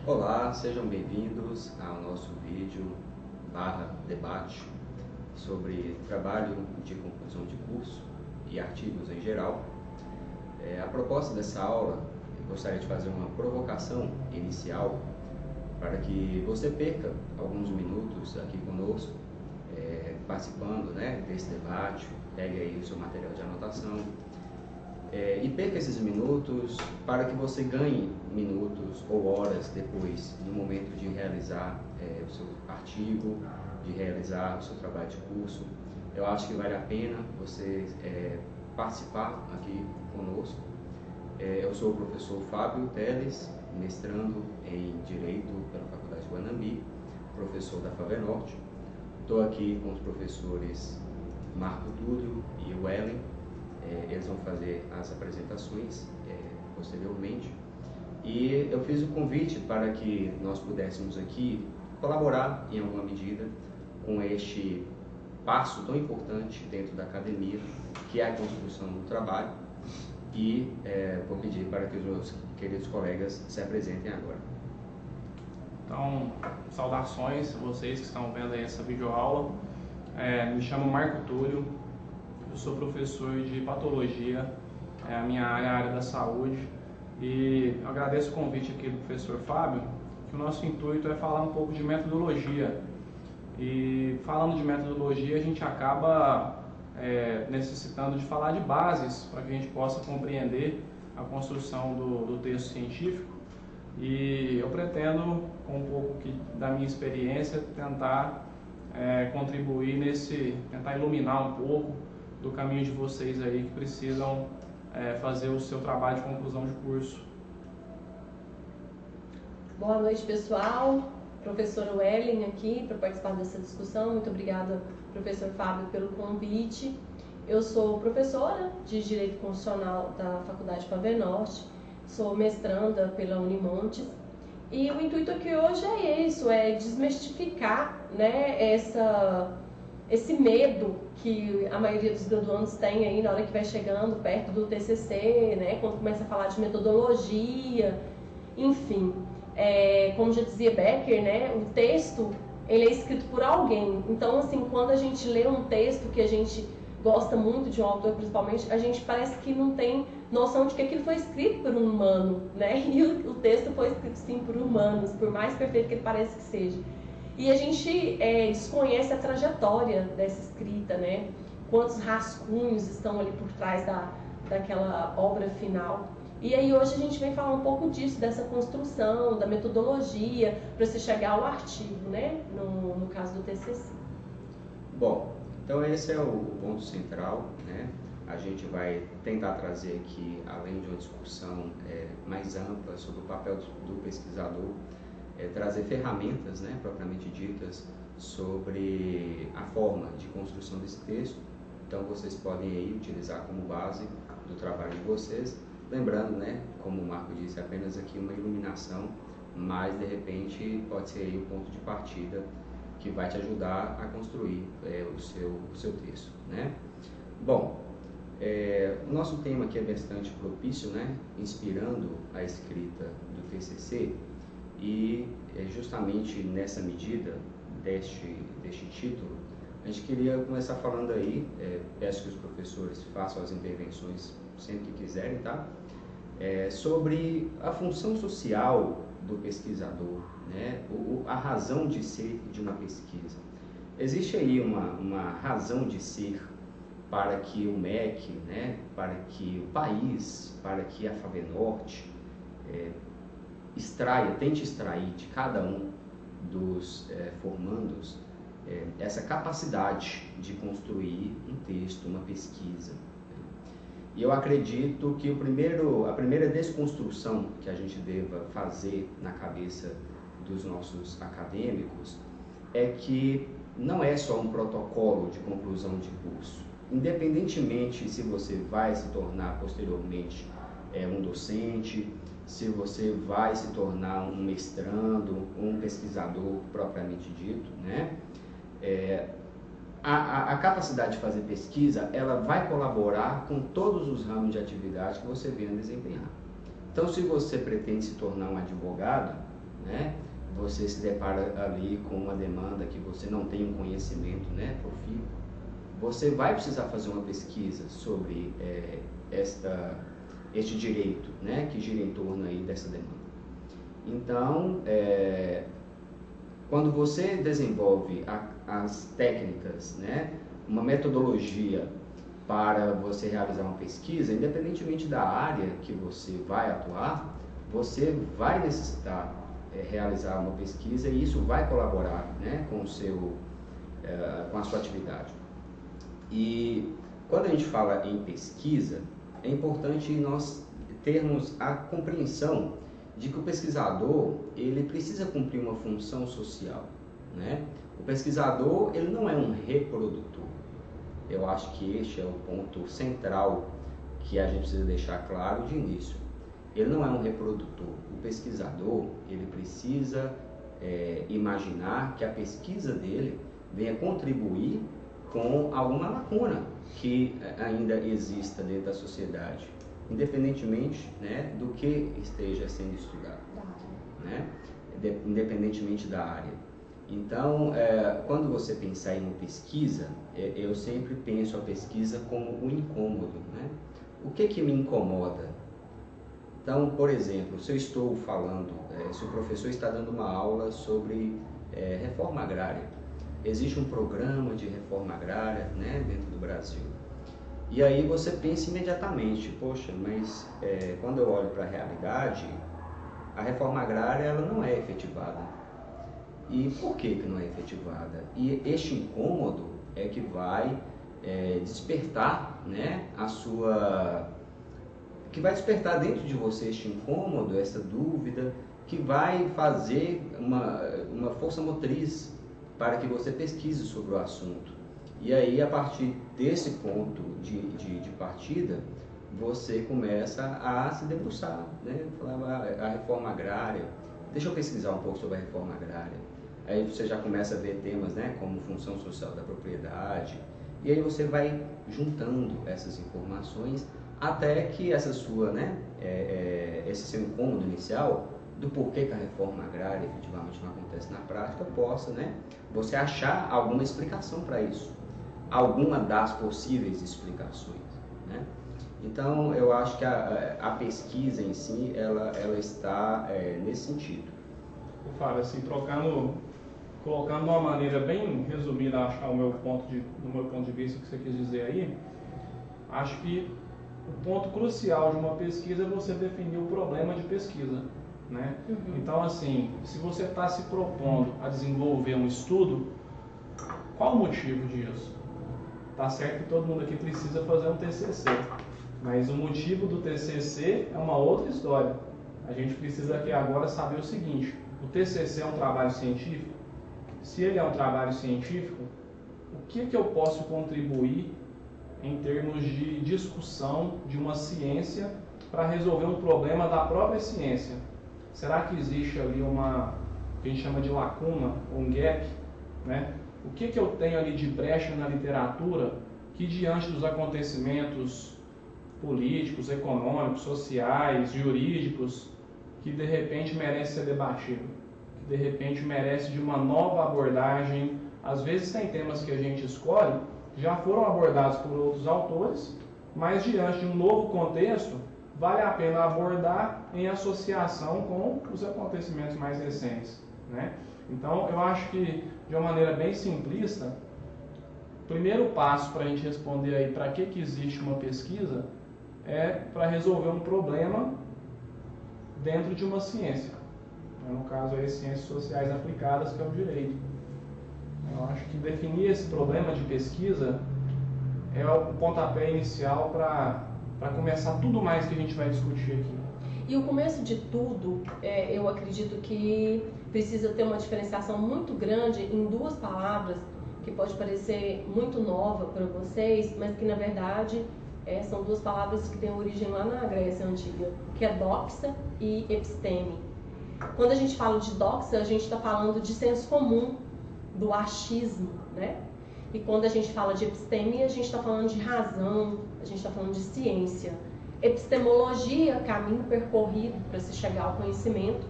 Olá, sejam bem-vindos ao nosso vídeo /debate sobre trabalho de conclusão de curso e artigos em geral. A proposta dessa aula, eu gostaria de fazer uma provocação inicial para que você perca alguns minutos aqui conosco, participando desse debate, pegue aí o seu material de anotação, e perca esses minutos para que você ganhe minutos ou horas depois, no momento de realizar o seu artigo, de realizar o seu trabalho de curso. Eu acho que vale a pena você participar aqui conosco. Eu sou o professor Fábio Teles, mestrando em Direito pela Faculdade de Guanambi, professor da FAVENORTE. Estou aqui com os professores Marco Túlio e Wellen. Eles vão fazer as apresentações posteriormente. E eu fiz o convite para que nós pudéssemos aqui colaborar em alguma medida com este passo tão importante dentro da academia, que é a construção do trabalho. E vou pedir para que os meus queridos colegas se apresentem agora. Então, saudações a vocês que estão vendo aí essa videoaula. Me chamo Marco Túlio, eu sou professor de patologia, a minha área é a área da saúde, e agradeço o convite aqui do professor Fábio, que o nosso intuito é falar um pouco de metodologia. E falando de metodologia, a gente acaba necessitando de falar de bases para que a gente possa compreender a construção do texto científico. E eu pretendo, com um pouco da minha experiência, tentar contribuir tentar iluminar um pouco do caminho de vocês aí que precisam fazer o seu trabalho de conclusão de curso. Boa noite, pessoal. Professora Wellen aqui para participar dessa discussão. Muito obrigada, professor Fábio, pelo convite. Eu sou professora de Direito Constitucional da Faculdade FAVENORTE, sou mestranda pela Unimontes, e o intuito aqui hoje é isso, desmistificar esse medo que a maioria dos graduandos tem aí na hora que vai chegando perto do TCC, quando começa a falar de metodologia, enfim. Como já dizia Becker, o texto ele é escrito por alguém. Então, assim, quando a gente lê um texto que a gente gosta muito de um autor, principalmente, a gente parece que não tem noção de que aquilo foi escrito por um humano, E o texto foi escrito, sim, por humanos, por mais perfeito que ele pareça que seja. E a gente desconhece a trajetória dessa escrita, Quantos rascunhos estão ali por trás daquela obra final. E aí hoje a gente vem falar um pouco disso, dessa construção, da metodologia, para você chegar ao artigo, no caso do TCC. Bom, então esse é o ponto central, A gente vai tentar trazer aqui, além de uma discussão mais ampla sobre o papel do pesquisador, trazer ferramentas, propriamente ditas, sobre a forma de construção desse texto. Então vocês podem aí utilizar como base do trabalho de vocês, lembrando, como o Marco disse, apenas aqui uma iluminação, mas de repente pode ser aí o ponto de partida que vai te ajudar a construir o seu texto, Bom, o nosso tema aqui é bastante propício, inspirando a escrita do TCC, e justamente nessa medida deste título, a gente queria começar falando aí, peço que os professores façam as intervenções sempre que quiserem, tá? Sobre a função social do pesquisador, a razão de ser de uma pesquisa. Existe aí uma razão de ser para que o MEC, para que o país, para que a FAVENORTE tente extrair de cada um dos formandos essa capacidade de construir um texto, uma pesquisa. E eu acredito que a primeira desconstrução que a gente deva fazer na cabeça dos nossos acadêmicos é que não é só um protocolo de conclusão de curso. Independentemente se você vai se tornar posteriormente um docente, se você vai se tornar um mestrando, um pesquisador propriamente dito, a capacidade de fazer pesquisa, ela vai colaborar com todos os ramos de atividade que você venha desempenhar. Então, se você pretende se tornar um advogado, né? Você se depara ali com uma demanda que você não tem um conhecimento, né, profícuo, você vai precisar fazer uma pesquisa sobre este direito, né, que gira em torno aí dessa demanda. Então, quando você desenvolve as técnicas, né, uma metodologia para você realizar uma pesquisa, independentemente da área que você vai atuar, você vai necessitar realizar uma pesquisa e isso vai colaborar, né, com a sua atividade. E quando a gente fala em pesquisa, é importante nós termos a compreensão de que o pesquisador, ele precisa cumprir uma função social, né? O pesquisador, ele não é um reprodutor. Eu acho que este é o ponto central que a gente precisa deixar claro de início. Ele não é um reprodutor. O pesquisador, ele precisa imaginar que a pesquisa dele venha contribuir com alguma lacuna que ainda exista dentro da sociedade, independentemente, né, do que esteja sendo estudado, né, independentemente da área. Então, quando você pensar em uma pesquisa, eu sempre penso a pesquisa como um incômodo, né? O que me incomoda? Então, por exemplo, se eu estou falando, se o professor está dando uma aula sobre reforma agrária, existe um programa de reforma agrária, né, dentro do Brasil. E aí você pensa imediatamente, poxa, mas quando eu olho para a realidade, a reforma agrária ela não é efetivada. E por que não é efetivada? E este incômodo é que vai despertar, né, que vai despertar dentro de você este incômodo, essa dúvida, que vai fazer uma força motriz para que você pesquise sobre o assunto. E aí, a partir desse ponto de partida, você começa a se debruçar, né? Falar a reforma agrária, deixa eu pesquisar um pouco sobre a reforma agrária. Aí você já começa a ver temas, né, como função social da propriedade, e aí você vai juntando essas informações até que essa sua, né, esse seu incômodo inicial do porquê que a reforma agrária efetivamente não acontece na prática possa, né, você achar alguma explicação para isso, alguma das possíveis explicações, né? Então eu acho que a pesquisa em si ela está nesse sentido. Fábio, assim, colocando de uma maneira bem resumida, acho que é no meu ponto de vista o que você quis dizer aí, acho que o ponto crucial de uma pesquisa é você definir o problema de pesquisa, né? Uhum. Então, assim, se você está se propondo a desenvolver um estudo, qual o motivo disso? Tá certo que todo mundo aqui precisa fazer um TCC, mas o motivo do TCC é uma outra história. A gente precisa aqui agora saber o seguinte: o TCC é um trabalho científico? Se ele é um trabalho científico, o que eu posso contribuir em termos de discussão de uma ciência para resolver um problema da própria ciência? Será que existe ali que a gente chama de lacuna, um gap, né? O que eu tenho ali de brecha na literatura que, diante dos acontecimentos políticos, econômicos, sociais, jurídicos, que de repente merece ser debatido, que de repente merece de uma nova abordagem? Às vezes tem temas que a gente escolhe, já foram abordados por outros autores, mas diante de um novo contexto, vale a pena abordar em associação com os acontecimentos mais recentes, né? Então, eu acho que, de uma maneira bem simplista, o primeiro passo para a gente responder aí para que existe uma pesquisa é para resolver um problema dentro de uma ciência. No caso aí, ciências sociais aplicadas, que é o direito. Eu acho que definir esse problema de pesquisa é o pontapé inicial para começar tudo mais que a gente vai discutir aqui. E o começo de tudo, eu acredito que precisa ter uma diferenciação muito grande em duas palavras, que pode parecer muito nova para vocês, mas que na verdade são duas palavras que têm origem lá na Grécia Antiga, que é doxa e episteme. Quando a gente fala de doxa, a gente está falando de senso comum, do achismo, né? E quando a gente fala de episteme, a gente está falando de razão, a gente está falando de ciência. Epistemologia, caminho percorrido para se chegar ao conhecimento.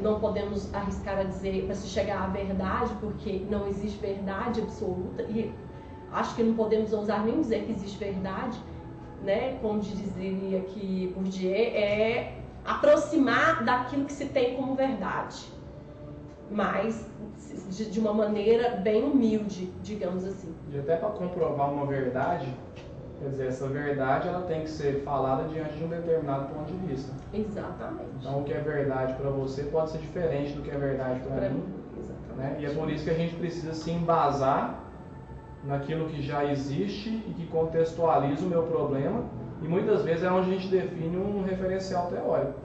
não podemos arriscar a dizer para se chegar à verdade, porque não existe verdade absoluta, e acho que não podemos ousar nem dizer que existe verdade, né? Como dizia aqui Bourdieu, é aproximar daquilo que se tem como verdade, mas de uma maneira bem humilde, digamos assim. E até para comprovar uma verdade, quer dizer, essa verdade ela tem que ser falada diante de um determinado ponto de vista. Exatamente. Então o que é verdade para você pode ser diferente do que é verdade para mim. Exatamente. Né? E é por isso que a gente precisa se embasar naquilo que já existe e que contextualiza o meu problema, e muitas vezes é onde a gente define um referencial teórico.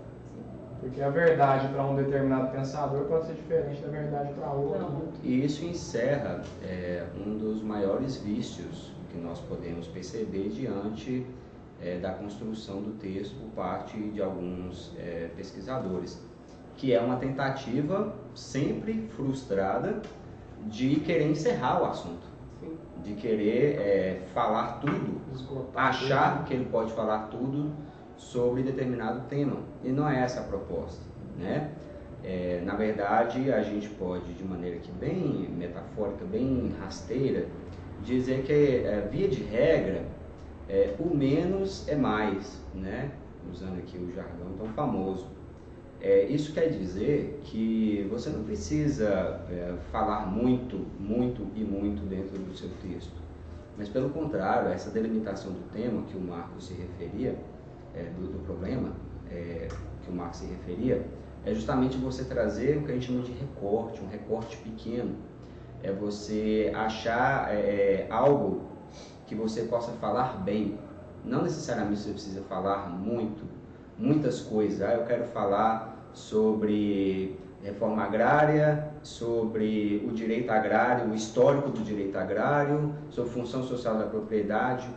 Porque a verdade para um determinado pensador pode ser diferente da verdade para outro. E isso encerra um dos maiores vícios que nós podemos perceber diante da construção do texto por parte de alguns pesquisadores, que é uma tentativa sempre frustrada de querer encerrar o assunto, de querer falar tudo, achar que ele pode falar tudo sobre determinado tema, e não é essa a proposta, né? Na verdade, a gente pode, de maneira que bem metafórica, bem rasteira, dizer que, via de regra, o menos é mais, né? Usando aqui o jargão tão famoso. Isso quer dizer que você não precisa falar muito dentro do seu texto, mas pelo contrário, essa delimitação do tema que o Marcos se referia, do problema que o Marcos se referia, é justamente você trazer o que a gente chama de recorte, um recorte pequeno. É você achar algo que você possa falar bem. Não necessariamente você precisa falar muitas coisas. Eu quero falar sobre reforma agrária, sobre o direito agrário, o histórico do direito agrário, sobre função social da propriedade.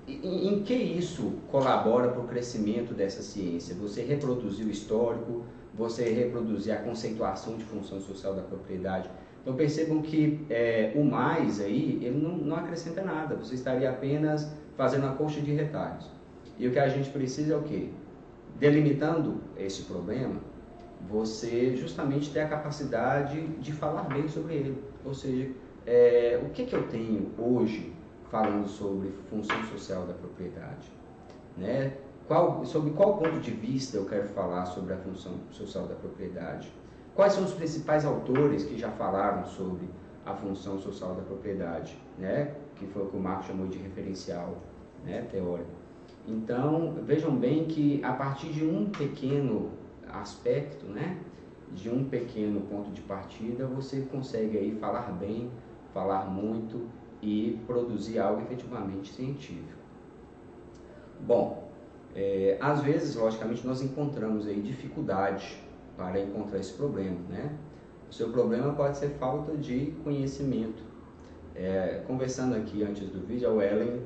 Em que isso colabora para o crescimento dessa ciência? Você reproduzir o histórico, você reproduzir a conceituação de função social da propriedade. Então percebam que o mais aí, ele não acrescenta nada, você estaria apenas fazendo a coxa de retalhos. E o que a gente precisa é o quê? Delimitando esse problema, você justamente ter a capacidade de falar bem sobre ele. Ou seja, o que eu tenho hoje falando sobre função social da propriedade, né? Sobre qual ponto de vista eu quero falar sobre a função social da propriedade? Quais são os principais autores que já falaram sobre a função social da propriedade, né? Que foi o que o Marcos chamou de referencial, né? Teórico. Então, vejam bem que a partir de um pequeno aspecto, né? De um pequeno ponto de partida, você consegue aí falar bem, falar muito e produzir algo efetivamente científico. Bom, às vezes, logicamente, nós encontramos aí dificuldade para encontrar esse problema, né? O seu problema pode ser falta de conhecimento. Conversando aqui antes do vídeo, a Ellen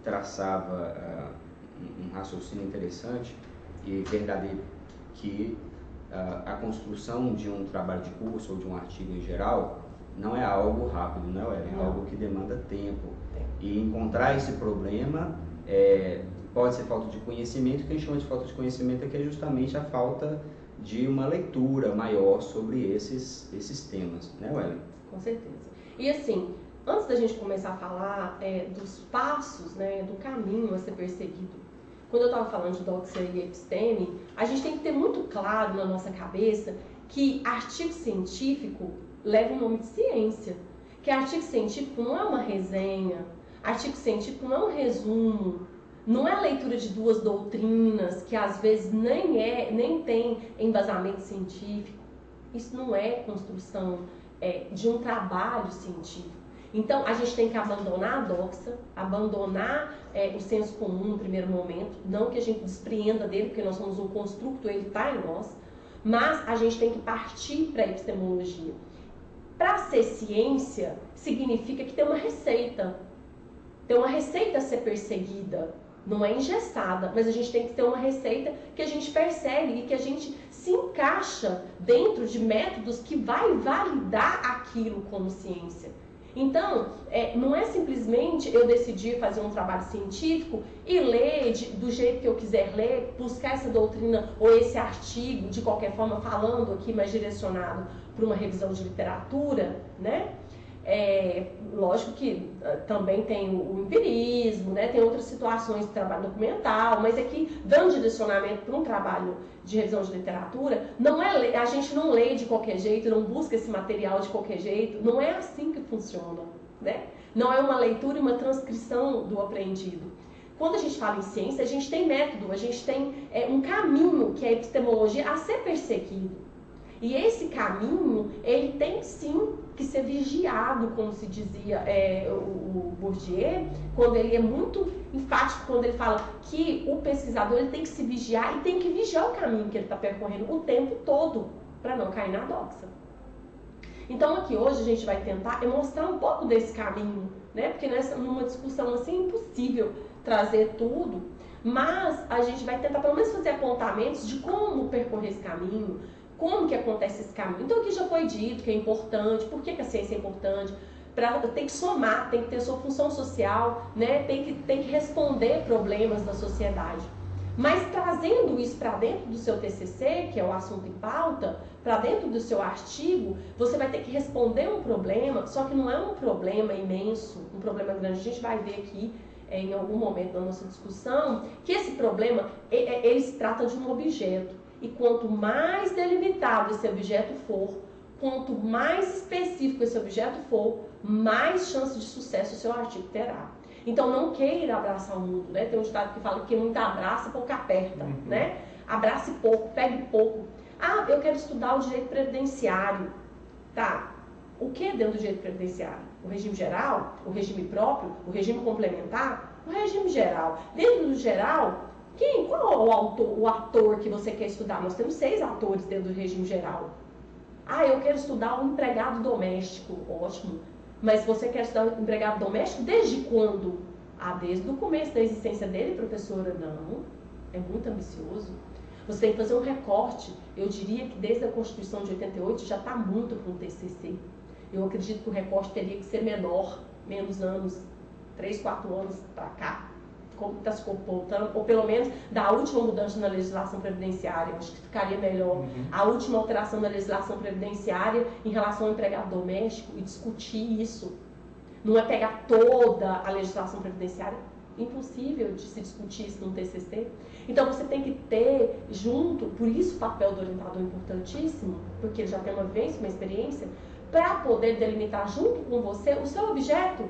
traçava um raciocínio interessante e verdadeiro, que a construção de um trabalho de curso ou de um artigo em geral não é algo rápido, né, Ellen? É algo que demanda tempo. E encontrar esse problema pode ser falta de conhecimento. O que a gente chama de falta de conhecimento é justamente a falta de uma leitura maior sobre esses temas, né, Ellen? Com certeza. E assim, antes da gente começar a falar dos passos, né, do caminho a ser perseguido, quando eu estava falando de doxia e episteme, a gente tem que ter muito claro na nossa cabeça que artigo científico leva o nome de ciência. Que artigo científico não é uma resenha, artigo científico não é um resumo, não é a leitura de duas doutrinas que às vezes nem tem embasamento científico. Isso não é construção de um trabalho científico. Então, a gente tem que abandonar a doxa, abandonar o senso comum no primeiro momento, não que a gente despreenda dele, porque nós somos um construto, ele está em nós, mas a gente tem que partir para a epistemologia. Para ser ciência, significa que tem uma receita a ser perseguida, não é engessada, mas a gente tem que ter uma receita que a gente persegue e que a gente se encaixa dentro de métodos que vai validar aquilo como ciência. Então, não é simplesmente eu decidir fazer um trabalho científico e ler do jeito que eu quiser ler, buscar essa doutrina ou esse artigo, de qualquer forma, falando aqui, mais direcionado para uma revisão de literatura, né? Lógico que também tem o empirismo, né? Tem outras situações de trabalho documental, mas aqui, dando direcionamento para um trabalho de revisão de literatura, a gente não lê de qualquer jeito, não busca esse material de qualquer jeito, não é assim que funciona, né? Não é uma leitura e uma transcrição do aprendido. Quando a gente fala em ciência, a gente tem método, a gente tem um caminho, que é a epistemologia, a ser perseguido. E esse caminho, ele tem sim que ser vigiado, como se dizia o Bourdieu, quando ele é muito enfático, quando ele fala que o pesquisador ele tem que se vigiar e tem que vigiar o caminho que ele está percorrendo o tempo todo, para não cair na doxa. Então aqui hoje a gente vai tentar mostrar um pouco desse caminho, né? Porque numa discussão assim é impossível trazer tudo, mas a gente vai tentar pelo menos fazer apontamentos de como percorrer esse caminho, como que acontece esse caminho. Então aqui já foi dito que é importante, por que a ciência é importante, tem que somar, tem que ter sua função social, né? tem que responder problemas da sociedade. Mas trazendo isso para dentro do seu TCC, que é o assunto em pauta, para dentro do seu artigo, você vai ter que responder um problema, só que não é um problema imenso, um problema grande. A gente vai ver aqui em algum momento da nossa discussão que esse problema, ele se trata de um objeto. E quanto mais delimitado esse objeto for, quanto mais específico esse objeto for, mais chance de sucesso o seu artigo terá. Então não queira abraçar o mundo, né? Tem um ditado que fala que muito abraça, pouco aperta, né? Abrace pouco, pegue pouco. Ah, eu quero estudar o direito previdenciário. Tá, o que é dentro do direito previdenciário? O regime geral? O regime próprio? O regime complementar? O regime geral. Dentro do geral, qual é o ator que você quer estudar? Nós temos 6 atores dentro do regime geral. Ah, eu quero estudar o empregado doméstico. Ótimo. Mas você quer estudar o empregado doméstico desde quando? Ah, desde o começo da existência dele, professora? Não. É muito ambicioso. Você tem que fazer um recorte. Eu diria que desde a Constituição de 88 já está muito para um TCC. Eu acredito que o recorte teria que ser menor, menos anos, 3, 4 anos para cá. Como está se comportando, ou pelo menos da última mudança na legislação previdenciária, acho que ficaria melhor. A última alteração na legislação previdenciária em relação ao empregado doméstico e discutir isso. Não é pegar toda a legislação previdenciária, impossível de se discutir isso num TCC. Então você tem que ter junto, por isso o papel do orientador é importantíssimo, porque ele já tem uma vivência, uma experiência, para poder delimitar junto com você o seu objeto.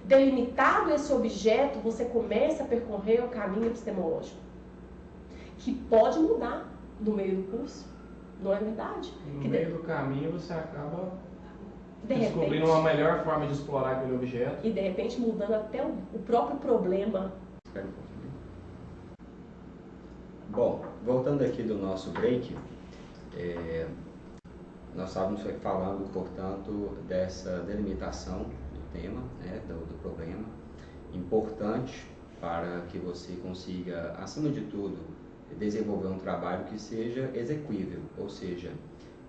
Delimitado esse objeto, você começa a percorrer o caminho epistemológico, que pode mudar no meio do curso, não é verdade? No meio do caminho você acaba descobrindo uma melhor forma de explorar aquele objeto. E de repente mudando até o próprio problema. Bom, voltando aqui do nosso break, nós estávamos falando, portanto, dessa delimitação tema, né, do problema, importante para que você consiga, acima de tudo, desenvolver um trabalho que seja execuível, ou seja,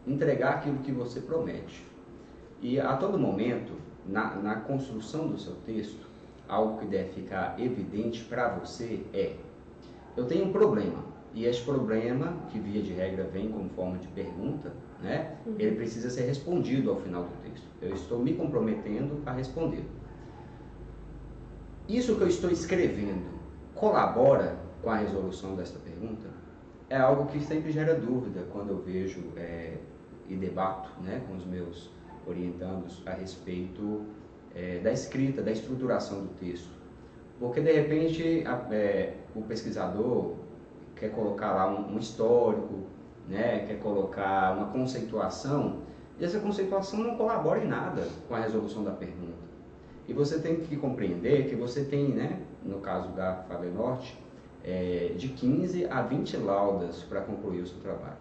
entregar aquilo que você promete. E a todo momento, na construção do seu texto, algo que deve ficar evidente para você eu tenho um problema, e esse problema, que via de regra vem como forma de pergunta, né, ele precisa ser respondido ao final do texto. Eu estou me comprometendo a responder. Isso que eu estou escrevendo colabora com a resolução desta pergunta? É algo que sempre gera dúvida quando eu vejo e debato, né, com os meus orientandos a respeito da escrita, da estruturação do texto. Porque de repente o pesquisador quer colocar lá um histórico, né, quer colocar uma conceituação, e essa conceituação não colabora em nada com a resolução da pergunta. E você tem que compreender que você tem, né, no caso da FABENORTE, de 15 a 20 laudas para concluir o seu trabalho.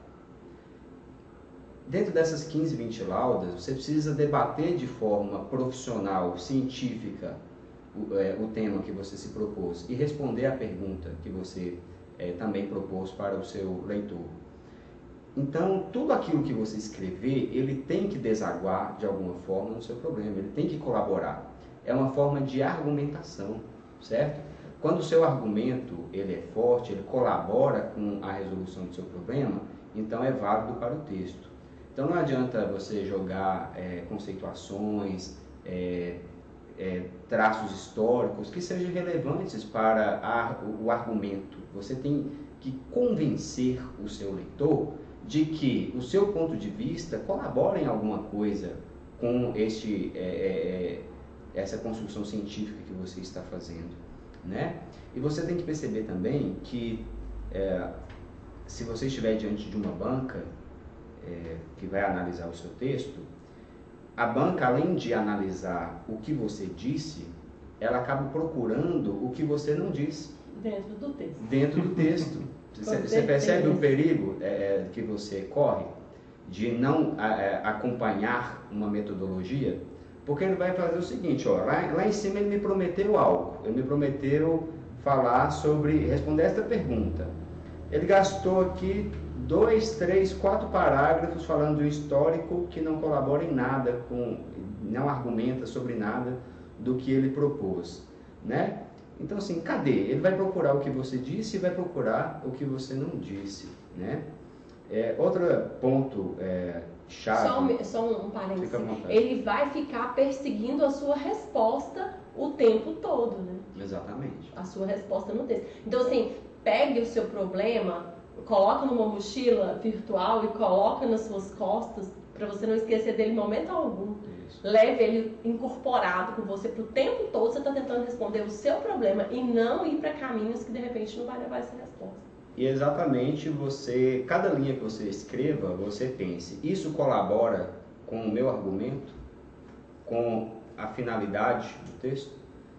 Dentro dessas 15, 20 laudas, você precisa debater de forma profissional, científica, o tema que você se propôs e responder à pergunta que você também propôs para o seu leitor. Então, tudo aquilo que você escrever, ele tem que desaguar de alguma forma no seu problema, ele tem que colaborar. É uma forma de argumentação, certo? Quando o seu argumento ele é forte, ele colabora com a resolução do seu problema, então é válido para o texto. Então não adianta você jogar conceituações, traços históricos que sejam relevantes para o argumento. Você tem que convencer o seu leitor de que o seu ponto de vista colabora em alguma coisa com essa construção científica que você está fazendo, né? E você tem que perceber também que se você estiver diante de uma banca que vai analisar o seu texto, a banca, além de analisar o que você disse, ela acaba procurando o que você não disse. Dentro do texto. Dentro do texto. Você percebe o perigo que você corre de não acompanhar uma metodologia? Porque ele vai fazer o seguinte, ó, lá em cima ele me prometeu algo, ele me prometeu responder esta pergunta. Ele gastou aqui 2, 3, 4 parágrafos falando de um histórico que não colabora em nada, não argumenta sobre nada do que ele propôs, né? Então, assim, cadê? Ele vai procurar o que você disse e vai procurar o que você não disse, né? Outro ponto chave... Só um parênteses. Ele vai ficar perseguindo a sua resposta o tempo todo, né? Exatamente. A sua resposta no texto. Então, assim, pegue o seu problema, coloca numa mochila virtual e coloca nas suas costas para você não esquecer dele em momento algum. Isso. Leve ele incorporado com você para o tempo todo. Você está tentando responder o seu problema e não ir para caminhos que de repente não vai levar essa resposta. E exatamente cada linha que você escreva, você pense, isso colabora com o meu argumento, com a finalidade do texto?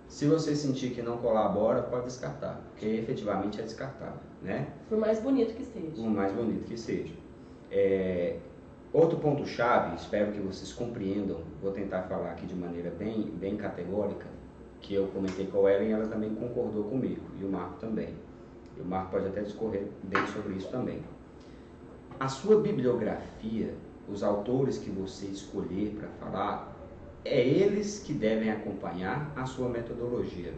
Se você sentir que não colabora, pode descartar, porque efetivamente é descartável, né? Por mais bonito que seja. Por mais bonito que seja. Outro ponto-chave, espero que vocês compreendam, vou tentar falar aqui de maneira bem categórica, que eu comentei com a Ellen e ela também concordou comigo, e o Marco também. E o Marco pode até discorrer bem sobre isso também. A sua bibliografia, os autores que você escolher para falar, eles que devem acompanhar a sua metodologia.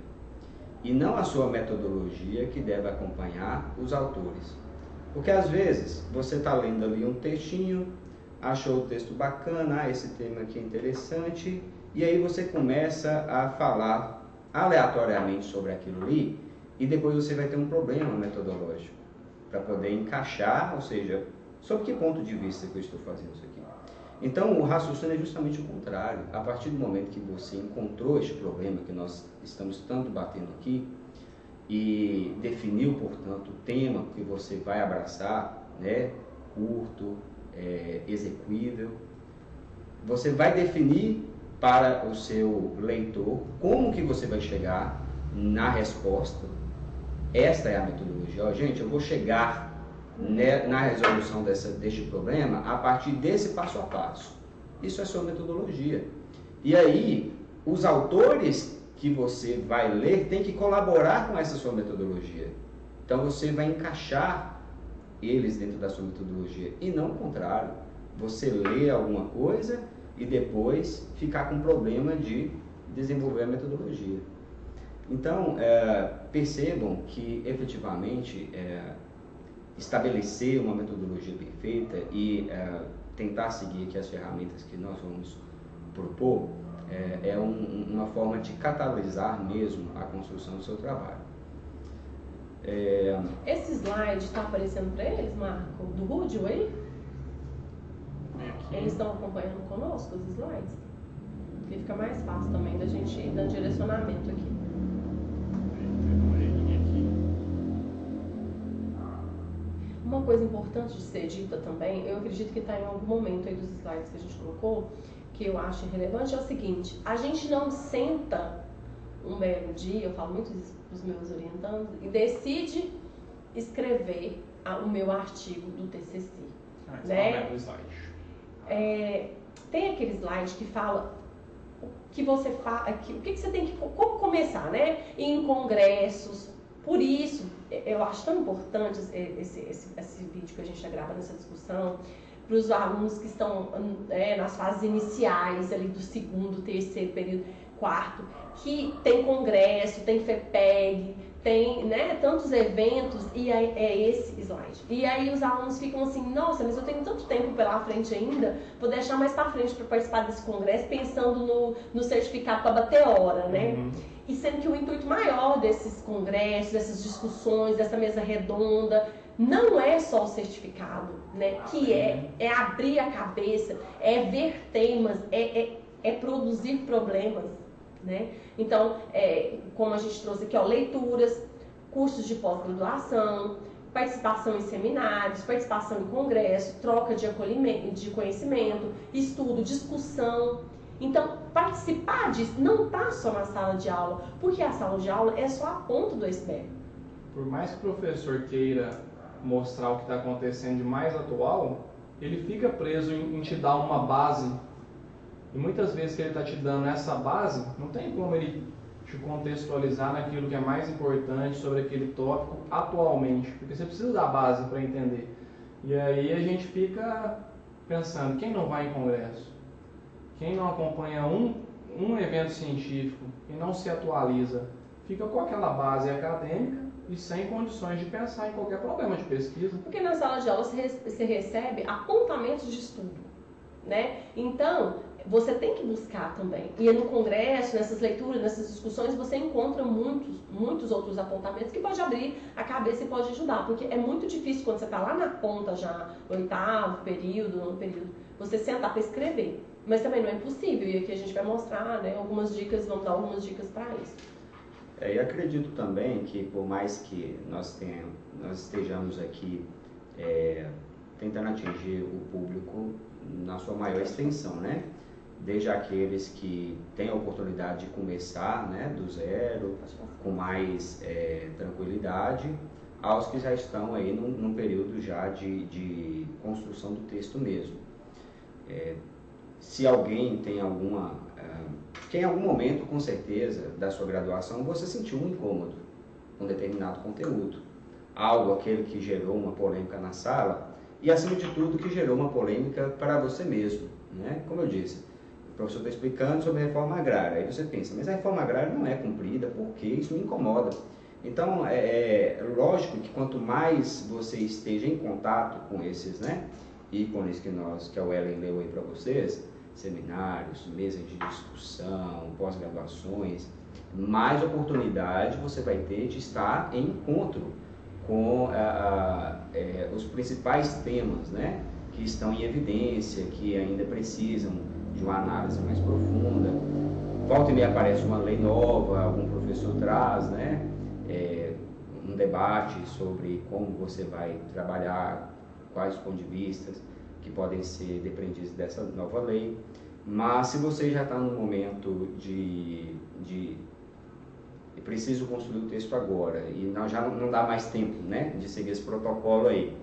E não a sua metodologia que deve acompanhar os autores. Porque às vezes você está lendo ali um textinho, achou o texto bacana, esse tema aqui é interessante, e aí você começa a falar aleatoriamente sobre aquilo ali, e depois você vai ter um problema metodológico para poder encaixar, ou seja, sob que ponto de vista que eu estou fazendo isso aqui. Então, o raciocínio é justamente o contrário. A partir do momento que você encontrou este problema que nós estamos tanto batendo aqui e definiu, portanto, o tema que você vai abraçar, né, curto, execuível, você vai definir para o seu leitor como que você vai chegar na resposta. Esta é a metodologia. Gente, eu vou chegar na resolução deste problema a partir desse passo a passo. Isso é sua metodologia. E aí, os autores que você vai ler têm que colaborar com essa sua metodologia. Então, você vai encaixar eles dentro da sua metodologia e não o contrário. Você lê alguma coisa e depois ficar com problema de desenvolver a metodologia. Então, percebam que efetivamente estabelecer uma metodologia perfeita e tentar seguir aqui as ferramentas que nós vamos propor é uma forma de catalisar mesmo a construção do seu trabalho. Esse slide está aparecendo para eles, Marco, do Rúdio aí? Eles estão acompanhando conosco os slides? Porque fica mais fácil também da gente ir dando direcionamento aqui. Uma coisa importante de ser dita também, eu acredito que está em algum momento aí dos slides que a gente colocou, que eu acho relevante, é o seguinte: a gente não senta um belo dia, eu falo muito isso para os meus orientandos, e decide escrever o meu artigo do TCC. Né? Tem aquele slide que fala o que você faz, o que você tem que, como começar, né? Ir em congressos, Por isso, eu acho tão importante esse vídeo que a gente está gravando, essa discussão, para os alunos que estão nas fases iniciais ali do segundo, terceiro período, quarto, que tem congresso, tem FEPEG, tem tantos eventos, e aí é esse slide. E aí os alunos ficam assim, nossa, mas eu tenho tanto tempo pela frente ainda, vou deixar mais para frente para participar desse congresso, pensando no certificado para bater hora, né? Uhum. E sendo que o intuito maior desses congressos, dessas discussões, dessa mesa redonda, não é só o certificado, né? Que é abrir a cabeça, é ver temas, é produzir problemas, né? Então, como a gente trouxe aqui, leituras, cursos de pós-graduação, participação em seminários, participação em congresso, troca de acolhimento, de conhecimento, estudo, discussão. Então, participar disso não está só na sala de aula, porque a sala de aula é só a ponta do iceberg. Por mais que o professor queira mostrar o que está acontecendo de mais atual, ele fica preso em te dar uma base. E muitas vezes que ele está te dando essa base, não tem como ele te contextualizar naquilo que é mais importante sobre aquele tópico atualmente, porque você precisa da base para entender. E aí a gente fica pensando, quem não vai em congresso? Quem não acompanha um evento científico e não se atualiza, fica com aquela base acadêmica e sem condições de pensar em qualquer problema de pesquisa. Porque na sala de aula você recebe apontamentos de estudo, né? Então, você tem que buscar também. E no congresso, nessas leituras, nessas discussões, você encontra muitos outros apontamentos que pode abrir a cabeça e pode ajudar. Porque é muito difícil quando você está lá na ponta já, oitavo período, nono período, você sentar para escrever. Mas também não é impossível. E aqui a gente vai mostrar, algumas dicas, vamos dar algumas dicas para isso. E acredito também que, por mais que nós estejamos aqui tentando atingir o público na sua maior extensão, né? Desde aqueles que têm a oportunidade de começar, do zero, com mais tranquilidade, aos que já estão aí num período já de construção do texto mesmo. Se alguém tem que em algum momento, com certeza, da sua graduação, você sentiu um incômodo com determinado conteúdo. Aquele que gerou uma polêmica na sala e, acima de tudo, que gerou uma polêmica para você mesmo, né? Como eu disse, o professor está explicando sobre a reforma agrária. Aí você pensa, mas a reforma agrária não é cumprida, porque isso me incomoda. Então, é lógico que quanto mais você esteja em contato com esses, ícones que a Ellen leu aí para vocês, seminários, mesas de discussão, pós-graduações, mais oportunidade você vai ter de estar em encontro com os principais temas, que estão em evidência, que ainda precisam de uma análise mais profunda. Volta e meia aparece uma lei nova, algum professor traz, um debate sobre como você vai trabalhar, quais os pontos de vista que podem ser dependidos dessa nova lei. Mas se você já está no momento de preciso construir o texto agora e já não dá mais tempo, de seguir esse protocolo aí,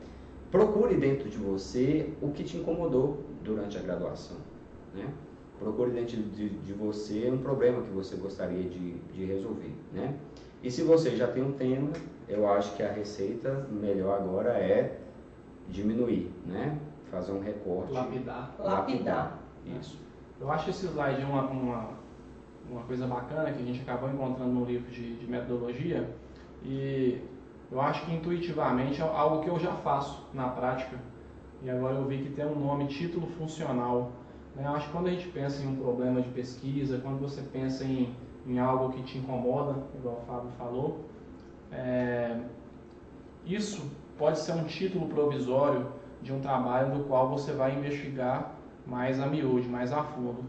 procure dentro de você o que te incomodou durante a graduação, Procure dentro de você um problema que você gostaria de resolver, E se você já tem um tema, eu acho que a receita melhor agora é diminuir, fazer um recorte. Lapidar. Isso. Eu acho esse slide uma coisa bacana que a gente acabou encontrando no livro de metodologia, e eu acho que intuitivamente é algo que eu já faço na prática, e agora eu vi que tem um nome, título funcional. Eu acho que quando a gente pensa em um problema de pesquisa, quando você pensa em algo que te incomoda, igual o Fábio falou, isso pode ser um título provisório de um trabalho do qual você vai investigar mais a miúde, mais a fundo.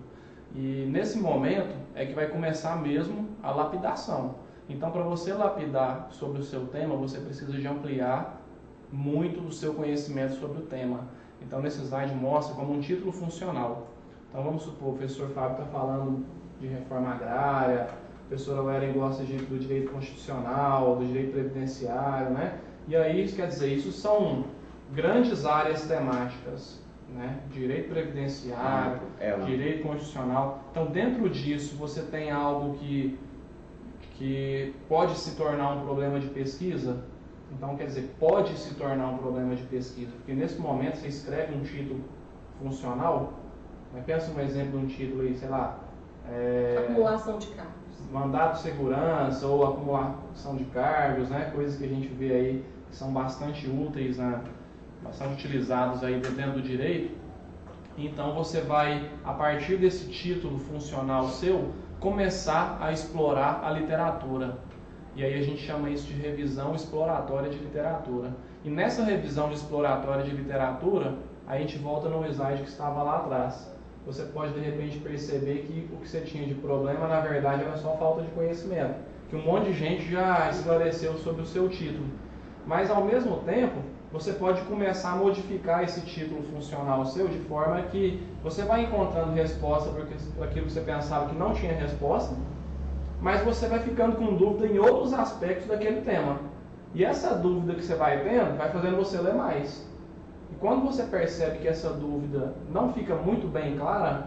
E nesse momento é que vai começar mesmo a lapidação. Então, para você lapidar sobre o seu tema, você precisa de ampliar muito o seu conhecimento sobre o tema. Então, nesse slide mostra como um título funcional. Então, vamos supor, o professor Fábio está falando de reforma agrária, a professora Ellen gosta do direito constitucional, do direito previdenciário, E aí, quer dizer, isso são grandes áreas temáticas, Direito previdenciário, direito constitucional. Então, dentro disso, você tem algo que que pode se tornar um problema de pesquisa. Então, quer dizer, pode se tornar um problema de pesquisa, porque nesse momento você escreve um título funcional, pensa um exemplo de um título aí, sei lá, acumulação de cargos, mandato de segurança ou acumulação de cargos, né? Coisas que a gente vê aí que são bastante úteis, né? Bastante utilizados aí dentro do direito. Então você vai, a partir desse título funcional seu, começar a explorar a literatura. E aí a gente chama isso de revisão exploratória de literatura. E nessa revisão exploratória de literatura, a gente volta no slide que estava lá atrás. Você pode de repente perceber que o que você tinha de problema, na verdade, era só falta de conhecimento. Que um monte de gente já esclareceu sobre o seu título. Mas ao mesmo tempo, você pode começar a modificar esse título funcional seu de forma que você vai encontrando resposta para aquilo que você pensava que não tinha resposta, mas você vai ficando com dúvida em outros aspectos daquele tema. E essa dúvida que você vai tendo vai fazendo você ler mais. E quando você percebe que essa dúvida não fica muito bem clara,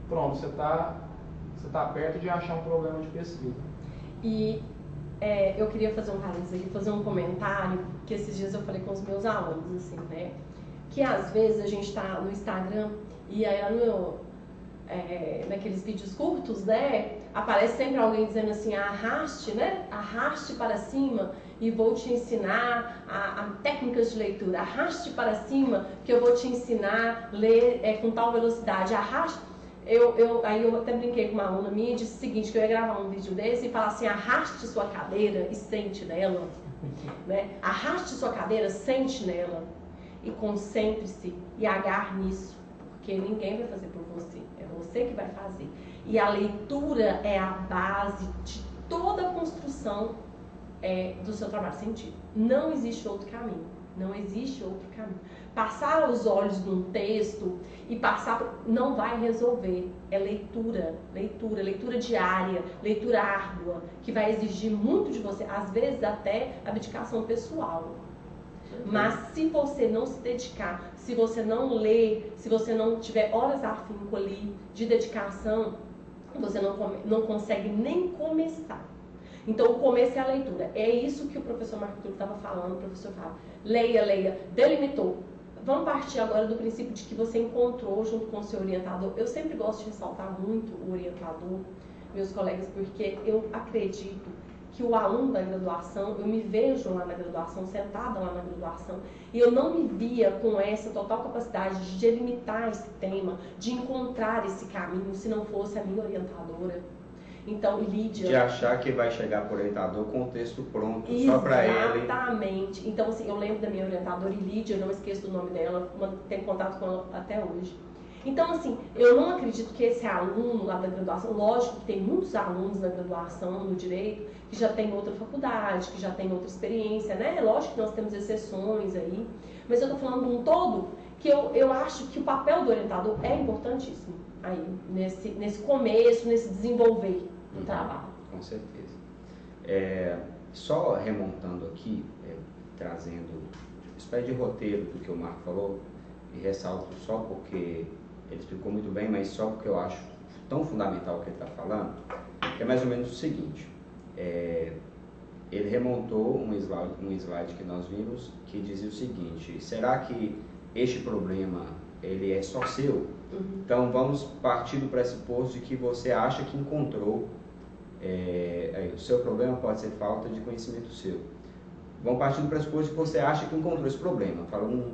pronto, você tá perto de achar um problema de pesquisa. E eu queria fazer um parênteses aqui, fazer um comentário, que esses dias eu falei com os meus alunos, assim, né? Que às vezes a gente está no Instagram e aí naqueles vídeos curtos, né? Aparece sempre alguém dizendo assim, arraste, né? Arraste para cima e vou te ensinar a técnicas de leitura. Arraste para cima que eu vou te ensinar a ler com tal velocidade. Arraste. Aí eu até brinquei com uma aluna minha e disse o seguinte, que eu ia gravar um vídeo desse e falar assim, arraste sua cadeira e sente nela, né? Arraste sua cadeira, sente nela e concentre-se e agarre nisso, porque ninguém vai fazer por você, é você que vai fazer. E a leitura é a base de toda a construção do seu trabalho científico. Não existe outro caminho, não existe outro caminho. Passar os olhos num texto e não vai resolver. É leitura diária, leitura árdua, que vai exigir muito de você, às vezes até abdicação pessoal. Mas se você não se dedicar, se você não ler, se você não tiver horas a afinco ali de dedicação, você não consegue nem começar. Então o começo é a leitura. É isso que o professor Marco Túlio estava falando, o professor fala, leia, delimitou. Vamos partir agora do princípio de que você encontrou junto com o seu orientador. Eu sempre gosto de ressaltar muito o orientador, meus colegas, porque eu acredito que o aluno da graduação, eu me vejo lá na graduação, sentada lá na graduação, e eu não me via com essa total capacidade de delimitar esse tema, de encontrar esse caminho, se não fosse a minha orientadora. Então, Lídia... De achar que vai chegar para o orientador com o texto pronto, só para ele. Exatamente. Então, assim, eu lembro da minha orientadora, Lídia, eu não esqueço do nome dela, tenho contato com ela até hoje. Então, assim, eu não acredito que esse aluno lá da graduação, lógico que tem muitos alunos na graduação, no direito, que já tem outra faculdade, que já tem outra experiência, né? Lógico que nós temos exceções aí, mas eu tô falando de um todo que eu acho que o papel do orientador é importantíssimo aí, nesse começo, nesse desenvolver do trabalho. Com certeza. Só remontando aqui, trazendo uma espécie de roteiro do que o Marco falou, e ressalto só porque ele explicou muito bem, mas só porque eu acho tão fundamental o que ele está falando, que é mais ou menos o seguinte, ele remontou um slide que nós vimos, que dizia o seguinte, será que este problema ele é só seu? Então vamos partir do pressuposto de que você acha que encontrou, o seu problema pode ser falta de conhecimento seu. Vamos partir do pressuposto de que você acha que encontrou esse problema. Falando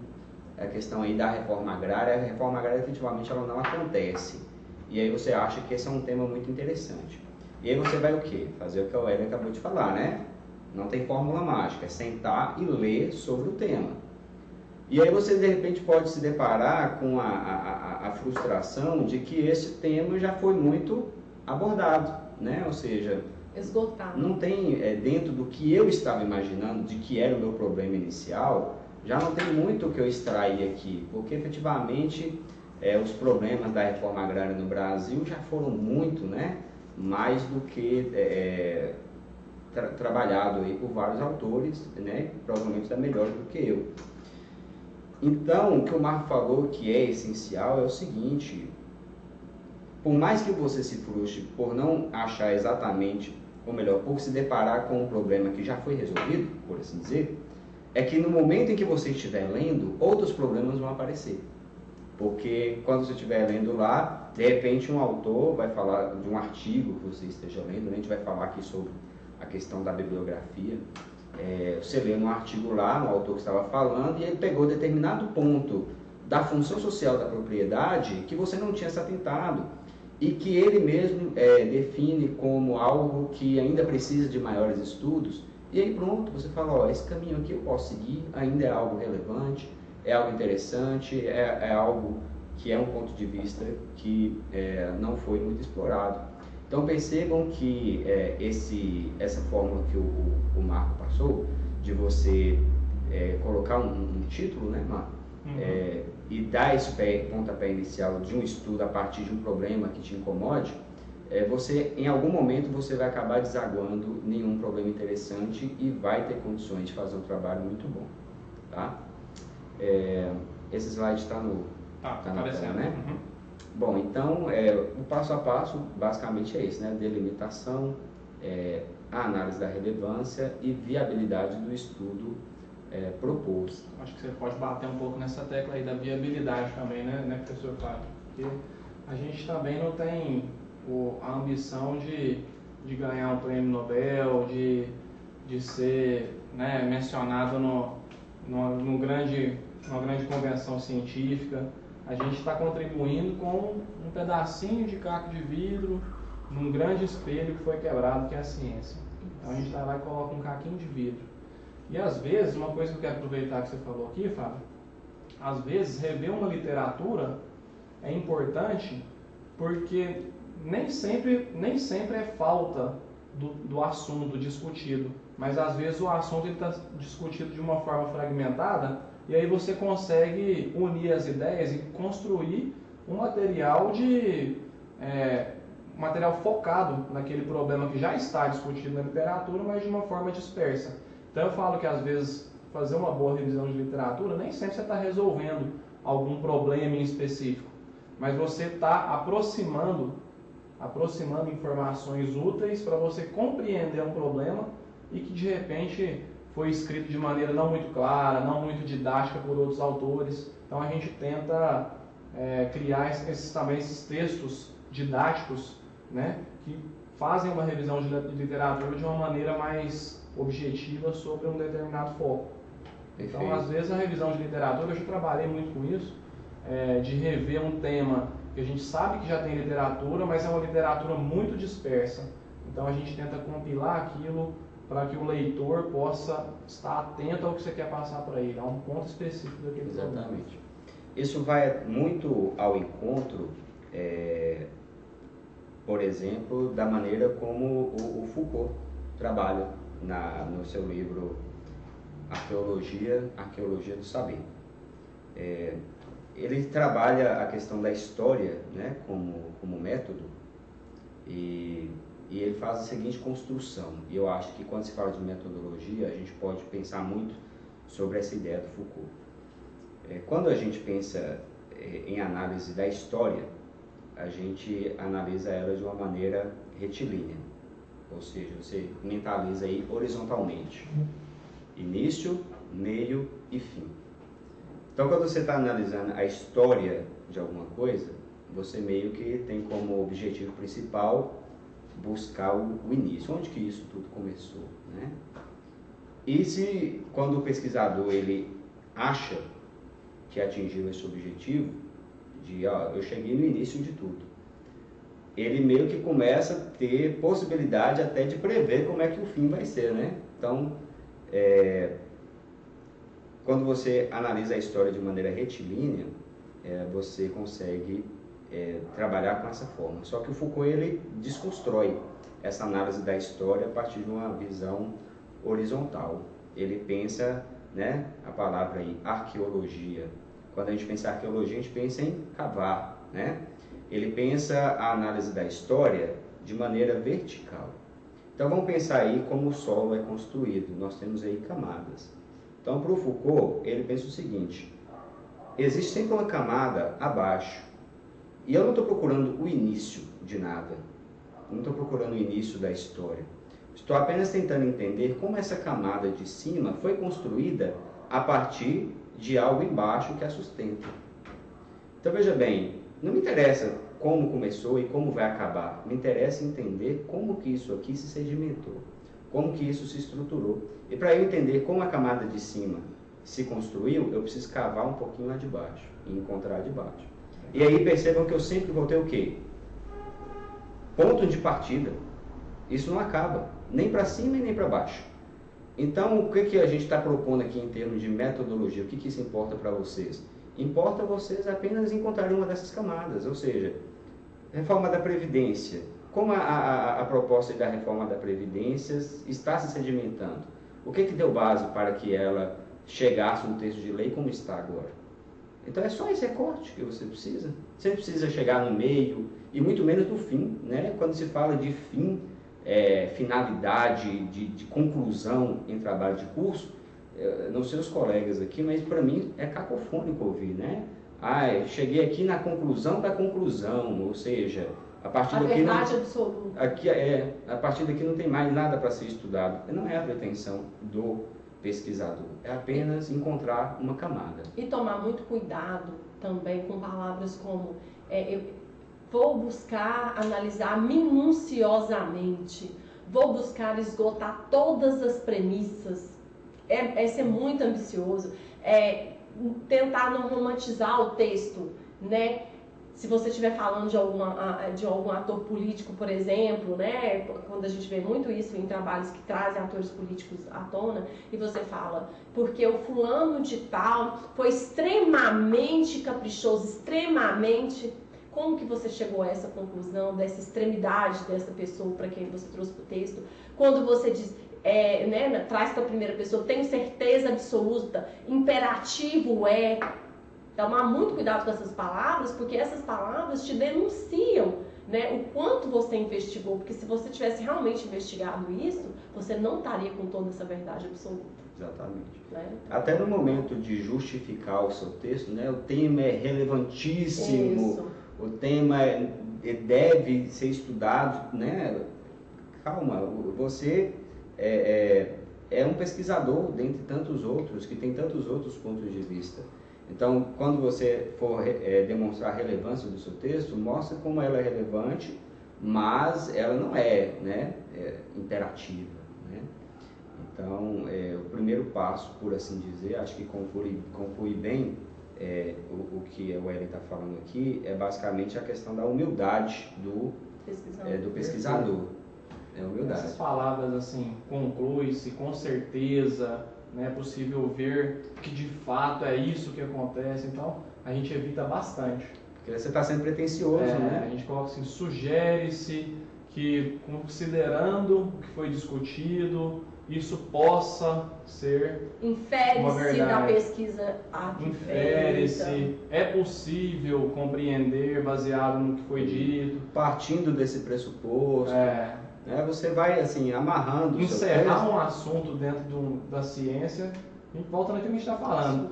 a questão aí da reforma agrária, a reforma agrária efetivamente ela não acontece. E aí você acha que esse é um tema muito interessante. E aí você vai o quê? Fazer o que o Hélio acabou de falar, né? Não tem fórmula mágica, é sentar e ler sobre o tema. E aí você de repente pode se deparar com a frustração de que esse tema já foi muito abordado, né? Ou seja, esgotado. Não tem, dentro do que eu estava imaginando, de que era o meu problema inicial, já não tem muito o que eu extrair aqui, porque efetivamente os problemas da reforma agrária no Brasil já foram muito, né? Mais do que trabalhado aí por vários autores, né? Provavelmente da melhor do que eu. Então, o que o Marco falou que é essencial é o seguinte, por mais que você se frustre por não achar exatamente ou melhor, por se deparar com um problema que já foi resolvido, por assim dizer, é que no momento em que você estiver lendo, outros problemas vão aparecer. Porque quando você estiver lendo lá, de repente um autor vai falar de um artigo que você esteja lendo, a gente vai falar aqui sobre a questão da bibliografia. Você lê um artigo lá, um autor que estava falando, e ele pegou determinado ponto da função social da propriedade que você não tinha se atentado, e que ele mesmo define como algo que ainda precisa de maiores estudos, e aí pronto, você fala, ó, esse caminho aqui eu posso seguir, ainda é algo relevante, é algo interessante, é algo que é um ponto de vista que não foi muito explorado. Então percebam que essa fórmula que o Marco passou, de você colocar um título, né, Marco? E dar esse pontapé inicial de um estudo a partir de um problema que te incomode, você, em algum momento, você vai acabar desaguando em um problema interessante e vai ter condições de fazer um trabalho muito bom, tá? Esse slide está na tela, né? Uhum. Bom, então, o passo a passo, basicamente é esse, né? Delimitação, a análise da relevância e viabilidade do estudo proposto. Acho que você pode bater um pouco nessa tecla aí da viabilidade também, né, professor Fábio? Porque a gente também não tem a ambição de ganhar um prêmio Nobel, de ser, né, mencionado numa grande convenção científica. A gente está contribuindo com um pedacinho de caco de vidro num grande espelho que foi quebrado, que é a ciência. Então a gente vai lá e coloca um caquinho de vidro. E às vezes, uma coisa que eu quero aproveitar que você falou aqui, Fábio, às vezes rever uma literatura é importante porque nem sempre é falta do assunto discutido, mas às vezes o assunto está discutido de uma forma fragmentada e aí você consegue unir as ideias e construir um material material focado naquele problema que já está discutido na literatura, mas de uma forma dispersa. Então eu falo que às vezes fazer uma boa revisão de literatura, nem sempre você está resolvendo algum problema em específico, mas você está aproximando informações úteis para você compreender um problema e que de repente foi escrito de maneira não muito clara, não muito didática por outros autores. Então a gente tenta criar esses textos didáticos, né, que fazem uma revisão de literatura de uma maneira mais objetiva sobre um determinado foco. Então, Perfeito. às vezes, a revisão de literatura, eu já trabalhei muito com isso, de rever um tema que a gente sabe que já tem literatura, mas é uma literatura muito dispersa. Então, a gente tenta compilar aquilo para que o leitor possa estar atento ao que você quer passar para ele, a um ponto específico daquele problema. Exatamente. Isso vai muito ao encontro, por exemplo, da maneira como o Foucault trabalha no seu livro Arqueologia do Saber. Ele trabalha a questão da história, né, como método, e ele faz a seguinte construção. E eu acho que quando se fala de metodologia, a gente pode pensar muito sobre essa ideia do Foucault. Quando a gente pensa em análise da história, a gente analisa ela de uma maneira retilínea, ou seja, você mentaliza aí horizontalmente, início, meio e fim. Então, quando você está analisando a história de alguma coisa, você meio que tem como objetivo principal buscar o início, onde que isso tudo começou, né? E quando o pesquisador ele acha que atingiu esse objetivo, eu cheguei no início de tudo, ele meio que começa a ter possibilidade até de prever como é que o fim vai ser, né? Então, quando você analisa a história de maneira retilínea, você consegue trabalhar com essa forma. Só que o Foucault ele desconstrói essa análise da história a partir de uma visão horizontal. Ele pensa, né, a palavra aí, arqueologia. Quando a gente pensa em arqueologia, a gente pensa em cavar, né? Ele pensa a análise da história de maneira vertical. Então vamos pensar aí como o solo é construído. Nós temos aí camadas. Então para o Foucault, ele pensa o seguinte: existe sempre uma camada abaixo. E eu não estou procurando o início de nada. Não estou procurando o início da história. Estou apenas tentando entender como essa camada de cima foi construída a partir de algo embaixo que a sustenta. Então veja bem, não me interessa como começou e como vai acabar, me interessa entender como que isso aqui se sedimentou, como que isso se estruturou. E para eu entender como a camada de cima se construiu, eu preciso cavar um pouquinho lá de baixo e encontrar de baixo. E aí percebam que eu sempre vou ter o quê? Ponto de partida. Isso não acaba, nem para cima e nem para baixo. Então, o que a gente está propondo aqui em termos de metodologia? O que isso importa para vocês? Importa vocês apenas encontrarem uma dessas camadas, ou seja, reforma da Previdência. Como a proposta da reforma da Previdência está se sedimentando? O que deu base para que ela chegasse no texto de lei como está agora? Então é só esse recorte que você precisa. Você não precisa chegar no meio e muito menos no fim, né? Quando se fala de fim, finalidade, de conclusão em trabalho de curso, não sei os colegas aqui, mas para mim é cacofônico ouvir, né? Cheguei aqui na conclusão da conclusão, ou seja, a partir daqui verdade absoluta. A partir daqui não tem mais nada para ser estudado. Não é a pretensão do pesquisador, é apenas encontrar uma camada. E tomar muito cuidado também com palavras como vou buscar analisar minuciosamente, vou buscar esgotar todas as premissas. É ser muito ambicioso, tentar não romantizar o texto, né? Se você estiver falando de algum ator político, por exemplo, né? Quando a gente vê muito isso em trabalhos que trazem atores políticos à tona, e você fala, porque o fulano de tal foi extremamente caprichoso, extremamente... Como que você chegou a essa conclusão, dessa extremidade dessa pessoa para quem você trouxe para o texto? Quando você diz... traz para a primeira pessoa, tenho certeza absoluta, imperativo tomar muito cuidado com essas palavras, porque essas palavras te denunciam, né, o quanto você investigou, porque se você tivesse realmente investigado isso, você não estaria com toda essa verdade absoluta. Exatamente. Né? Até no momento de justificar o seu texto, né, o tema é relevantíssimo, isso. O tema deve ser estudado, né? Calma, você é um pesquisador dentre tantos outros, que tem tantos outros pontos de vista. Então, quando você for demonstrar a relevância do seu texto, mostra como ela é relevante, mas ela não imperativa, né? Então, o primeiro passo, por assim dizer, acho que conclui bem o que o Ellen está falando aqui, é basicamente a questão da humildade do pesquisador. Humildade. Essas palavras assim, conclui-se, com certeza, é possível ver que de fato é isso que acontece, então a gente evita bastante. Porque você está sendo pretencioso, né? A gente coloca assim, sugere-se que, considerando o que foi discutido, isso possa ser uma verdade. Infere-se da pesquisa Infere-se, é possível compreender baseado no que foi dito. Partindo desse pressuposto. Você vai assim, amarrando. Encerrar um assunto dentro da ciência, a gente volta naquilo que a gente está falando.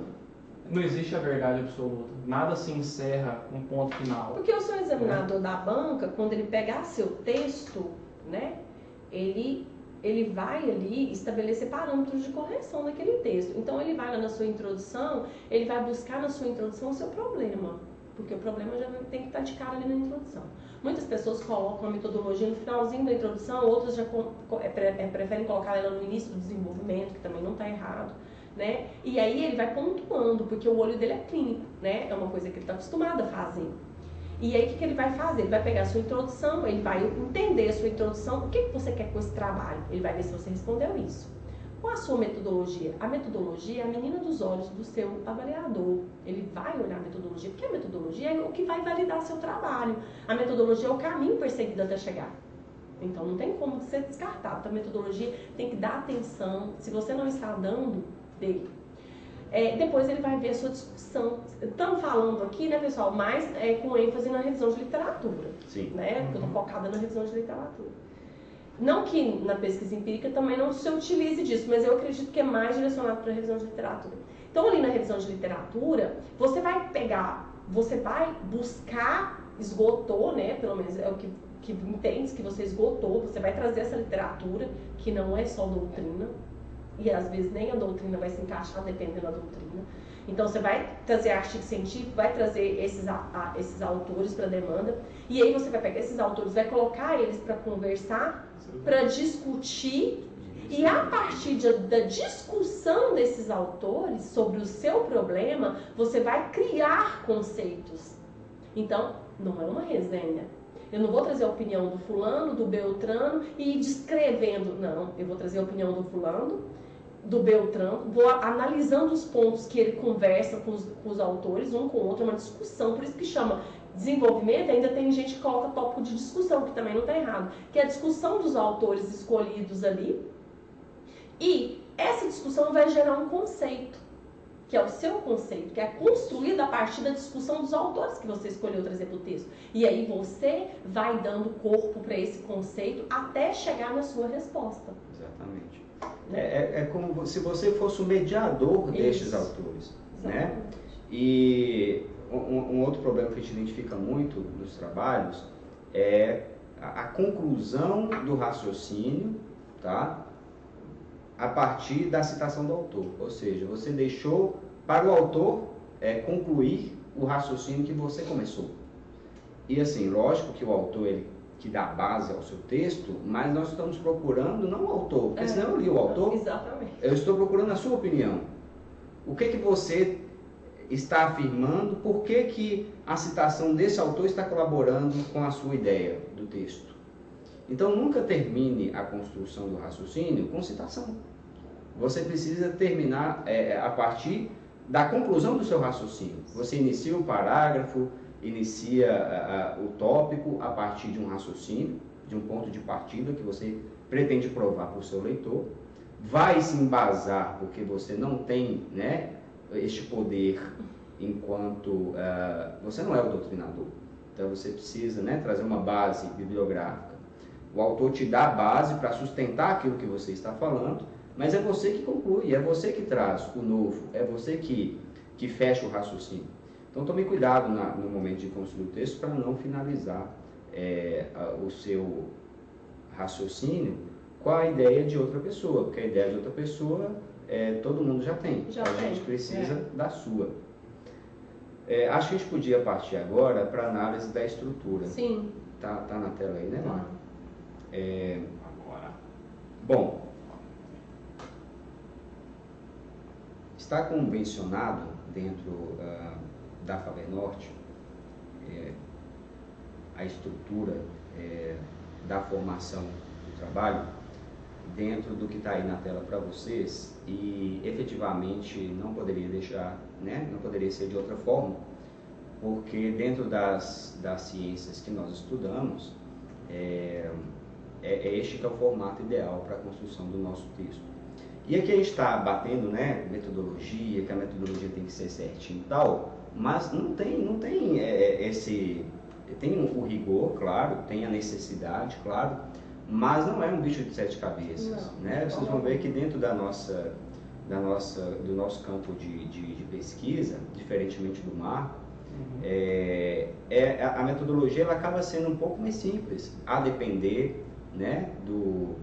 Não existe a verdade absoluta. Nada se encerra com um ponto final. Porque o seu examinador da banca, quando ele pegar seu texto, né, ele vai ali estabelecer parâmetros de correção naquele texto. Então ele vai lá na sua introdução, ele vai buscar na sua introdução o seu problema. Porque o problema já tem que estar de cara ali na introdução. Muitas pessoas colocam a metodologia no finalzinho da introdução, outras já preferem colocar ela no início do desenvolvimento, que também não está errado, né? E aí ele vai pontuando, porque o olho dele é clínico, né? É uma coisa que ele está acostumado a fazer. E aí o que ele vai fazer? Ele vai pegar a sua introdução, ele vai entender a sua introdução, o que você quer com esse trabalho? Ele vai ver se você respondeu isso. Qual a sua metodologia? A metodologia é a menina dos olhos do seu avaliador. Ele vai olhar a metodologia, porque a metodologia é o que vai validar seu trabalho. A metodologia é o caminho perseguido até chegar. Então não tem como ser descartado. Então a metodologia tem que dar atenção. Se você não está dando, dê. Depois ele vai ver a sua discussão. Estamos falando aqui, né, pessoal, mais com ênfase na revisão de literatura. Sim. Né? Porque eu estou focada na revisão de literatura. Não que na pesquisa empírica também não se utilize disso, mas eu acredito que é mais direcionado para a revisão de literatura. Então, ali na revisão de literatura, você vai buscar, esgotou, né, pelo menos é o que que entende que você esgotou, você vai trazer essa literatura, que não é só doutrina, e às vezes nem a doutrina vai se encaixar dependendo da doutrina. Então você vai trazer artigo científico, vai trazer esses autores para demanda, e aí você vai pegar esses autores, vai colocar eles para conversar, para discutir, e a partir da discussão desses autores sobre o seu problema, você vai criar conceitos. Então, não é uma resenha. Eu não vou trazer a opinião do fulano, do Beltrano e ir descrevendo. Não, eu vou trazer a opinião do fulano, do Beltrano, vou analisando os pontos que ele conversa com os autores, um com o outro, é uma discussão, por isso que chama desenvolvimento. Ainda tem gente que coloca tópico de discussão, que também não está errado, que é a discussão dos autores escolhidos ali, e essa discussão vai gerar um conceito, que é o seu conceito, que é construído a partir da discussão dos autores que você escolheu trazer para o texto. E aí você vai dando corpo para esse conceito até chegar na sua resposta. Exatamente. É como se você fosse o mediador destes autores. Exatamente. Né? E um outro problema que a gente identifica muito nos trabalhos é a conclusão do raciocínio, tá? A partir da citação do autor. Ou seja, você deixou para o autor concluir o raciocínio que você começou. E assim, lógico que o autor ele que dá base ao seu texto, mas nós estamos procurando não o autor, porque senão eu li o autor. Exatamente. Eu estou procurando a sua opinião. O que você está afirmando, por que a citação desse autor está colaborando com a sua ideia do texto. Então nunca termine a construção do raciocínio com citação. Você precisa terminar a partir da conclusão do seu raciocínio. Você inicia o parágrafo, inicia o tópico a partir de um raciocínio, de um ponto de partida que você pretende provar para o seu leitor, vai se embasar porque você não tem, né, este poder enquanto você não é o doutrinador. Então você precisa, né, trazer uma base bibliográfica. O autor te dá a base para sustentar aquilo que você está falando, mas é você que conclui, é você que traz o novo, é você que fecha o raciocínio. Então tome cuidado no momento de construir o texto para não finalizar o seu raciocínio com a ideia de outra pessoa, porque a ideia de outra pessoa todo mundo já tem. A gente precisa da sua. Acho que a gente podia partir agora para a análise da estrutura. Sim. Tá na tela aí, né, Mar? Agora. Bom, está convencionado dentro da FABERNORTE a estrutura da formação do trabalho dentro do que está aí na tela para vocês, e efetivamente não poderia deixar, né, não poderia ser de outra forma, porque dentro das ciências que nós estudamos, este que é o formato ideal para a construção do nosso texto. E aqui a gente está batendo, né, metodologia, que a metodologia tem que ser certinha e tal, mas não tem esse... Tem o rigor, claro, tem a necessidade, claro, mas não é um bicho de 7 cabeças, né? Vocês vão ver que dentro do nosso campo de pesquisa, diferentemente do Marco, a metodologia ela acaba sendo um pouco mais simples, a depender, né, do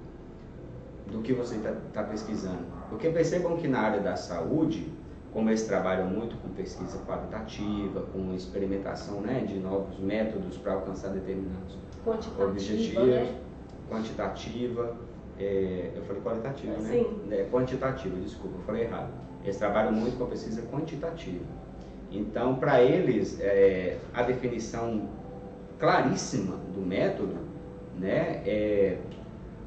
que você está pesquisando. Porque percebam que na área da saúde, como eles trabalham muito com pesquisa qualitativa, com experimentação, né, de novos métodos para alcançar determinados objetivos, né? Quantitativa, eu falei qualitativa, né? Sim. Quantitativa, desculpa, eu falei errado. Eles trabalham muito com a pesquisa quantitativa. Então, para eles, a definição claríssima do método, né,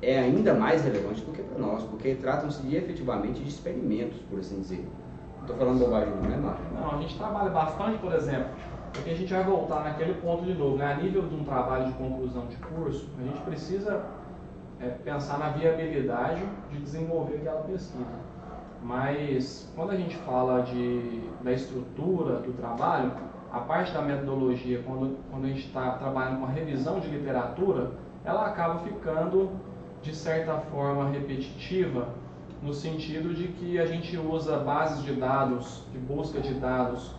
é ainda mais relevante do que para nós, porque tratam-se efetivamente de experimentos, por assim dizer. Estou falando bobagem, não é, Marco? Não, a gente trabalha bastante, por exemplo, porque a gente vai voltar naquele ponto de novo, né? A nível de um trabalho de conclusão de curso, a gente precisa pensar na viabilidade de desenvolver aquela pesquisa. Mas quando a gente fala da estrutura do trabalho, a parte da metodologia, quando a gente está trabalhando com a revisão de literatura, ela acaba ficando, de certa forma, repetitiva, no sentido de que a gente usa bases de dados, de busca de dados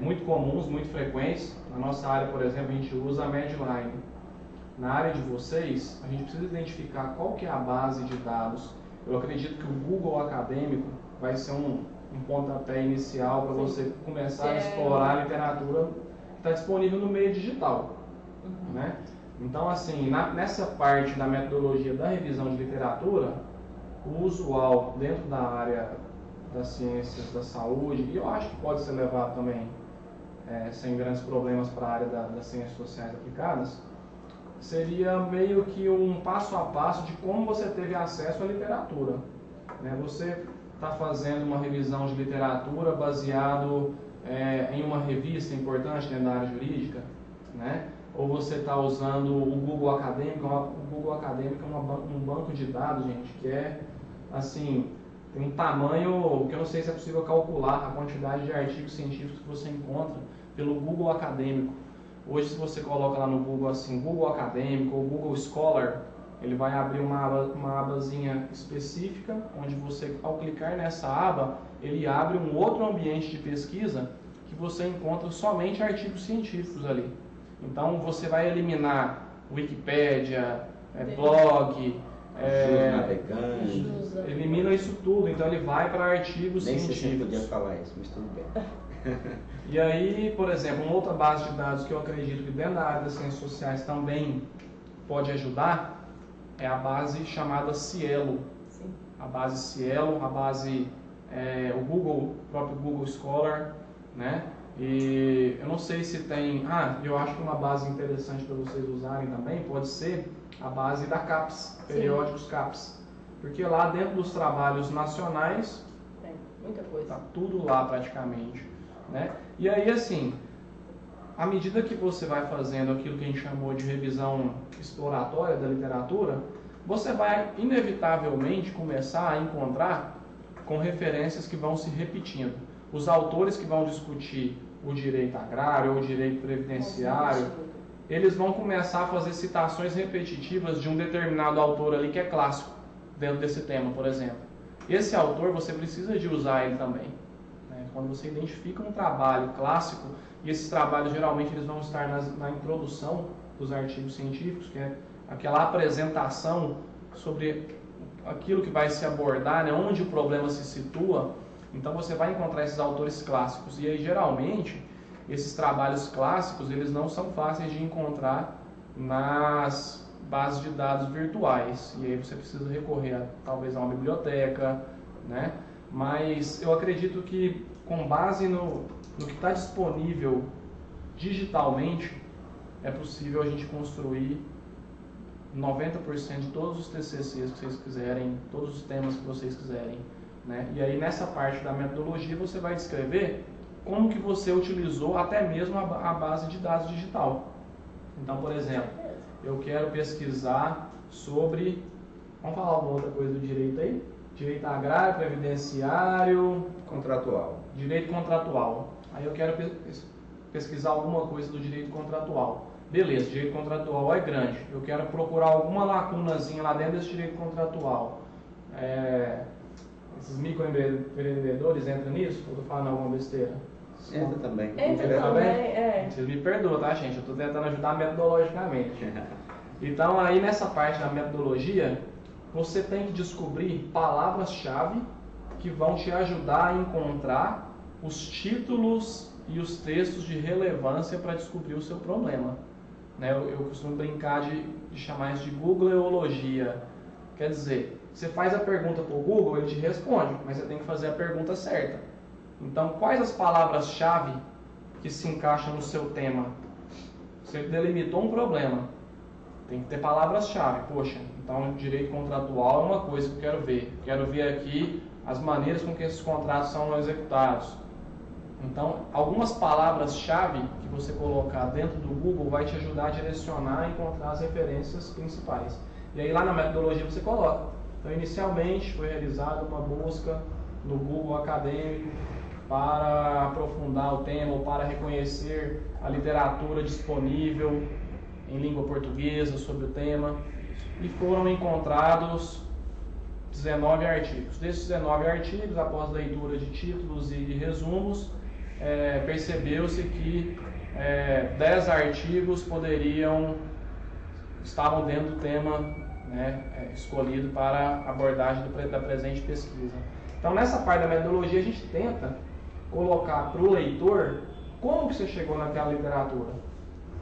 muito comuns, muito frequentes. Na nossa área, por exemplo, a gente usa a Medline. na área de vocês, a gente precisa identificar qual que é a base de dados. Eu acredito que o Google Acadêmico vai ser um pontapé inicial para você começar a explorar a literatura que está disponível no meio digital, né? Então, assim, nessa parte da metodologia da revisão de literatura, o usual dentro da área das ciências da saúde, e eu acho que pode ser levado também sem grandes problemas para a área das ciências sociais aplicadas, seria meio que um passo a passo de como você teve acesso à literatura, né? Você está fazendo uma revisão de literatura baseado em uma revista importante dentro da área jurídica, né? Ou você está usando o Google Acadêmico. O Google Acadêmico é um banco de dados, gente, que é assim, tem um tamanho que eu não sei se é possível calcular a quantidade de artigos científicos que você encontra pelo Google Acadêmico. Hoje, se você coloca lá no Google assim, Google Acadêmico ou Google Scholar, ele vai abrir uma abazinha específica, onde você, ao clicar nessa aba, ele abre um outro ambiente de pesquisa que você encontra somente artigos científicos ali. Então, você vai eliminar Wikipédia, blog, elimina isso tudo. Então, ele vai para artigos científicos. Nem sei se eu podia falar isso, mas tudo bem. E aí, por exemplo, uma outra base de dados que eu acredito que dentro da área das ciências sociais também pode ajudar é a base chamada Cielo. Sim. A base Cielo, a base, o próprio Google Scholar, né? E eu não sei se tem... eu acho que uma base interessante para vocês usarem também pode ser a base da CAPES, periódicos CAPES. Porque lá dentro dos trabalhos nacionais, muita coisa. Tá tudo lá praticamente, né? E aí, assim, à medida que você vai fazendo aquilo que a gente chamou de revisão exploratória da literatura, você vai inevitavelmente começar a encontrar com referências que vão se repetindo. Os autores que vão discutir o direito agrário ou o direito previdenciário, eles vão começar a fazer citações repetitivas de um determinado autor ali que é clássico dentro desse tema, por exemplo. Esse autor, você precisa de usar ele também, né? Quando você identifica um trabalho clássico, e esses trabalhos geralmente eles vão estar na introdução dos artigos científicos, que é aquela apresentação sobre aquilo que vai se abordar, né? Onde o problema se situa. Então você vai encontrar esses autores clássicos. E aí, geralmente, esses trabalhos clássicos, eles não são fáceis de encontrar nas bases de dados virtuais. E aí você precisa recorrer talvez a uma biblioteca, né? Mas eu acredito que, com base no que está disponível digitalmente, é possível a gente construir 90% de todos os TCCs que vocês quiserem, todos os temas que vocês quiserem, né? E aí, nessa parte da metodologia, você vai descrever como que você utilizou até mesmo a base de dados digital. Então, por exemplo, eu quero pesquisar sobre... Vamos falar alguma outra coisa do direito aí? Direito agrário, previdenciário... Contratual. Direito contratual. Aí eu quero pesquisar alguma coisa do direito contratual. Beleza, direito contratual é grande. Eu quero procurar alguma lacunazinha lá dentro desse direito contratual. Esses microempreendedores entram nisso? Ou estou falando alguma besteira? Entra também. Entra também, Vocês me perdoam, tá, gente? Eu estou tentando ajudar metodologicamente. Então, aí nessa parte da metodologia, você tem que descobrir palavras-chave que vão te ajudar a encontrar os títulos e os textos de relevância para descobrir o seu problema. Né? Eu costumo brincar de chamar isso de googleologia. Quer dizer, você faz a pergunta para o Google, ele te responde, mas você tem que fazer a pergunta certa. Então, quais as palavras-chave que se encaixam no seu tema? Você delimitou um problema, tem que ter palavras-chave. Poxa, então direito contratual é uma coisa que eu quero ver. Quero ver aqui as maneiras com que esses contratos são executados. Então, algumas palavras-chave que você colocar dentro do Google vai te ajudar a direcionar e encontrar as referências principais. E aí lá na metodologia você coloca. Então, inicialmente foi realizada uma busca no Google Acadêmico para aprofundar o tema ou para reconhecer a literatura disponível em língua portuguesa sobre o tema, e foram encontrados 19 artigos. Desses 19 artigos, após leitura de títulos e resumos, percebeu-se que 10 artigos poderiam estavam dentro do tema, né, escolhido para abordagem da presente pesquisa. Então, nessa parte da metodologia, a gente tenta colocar para o leitor como que você chegou naquela literatura.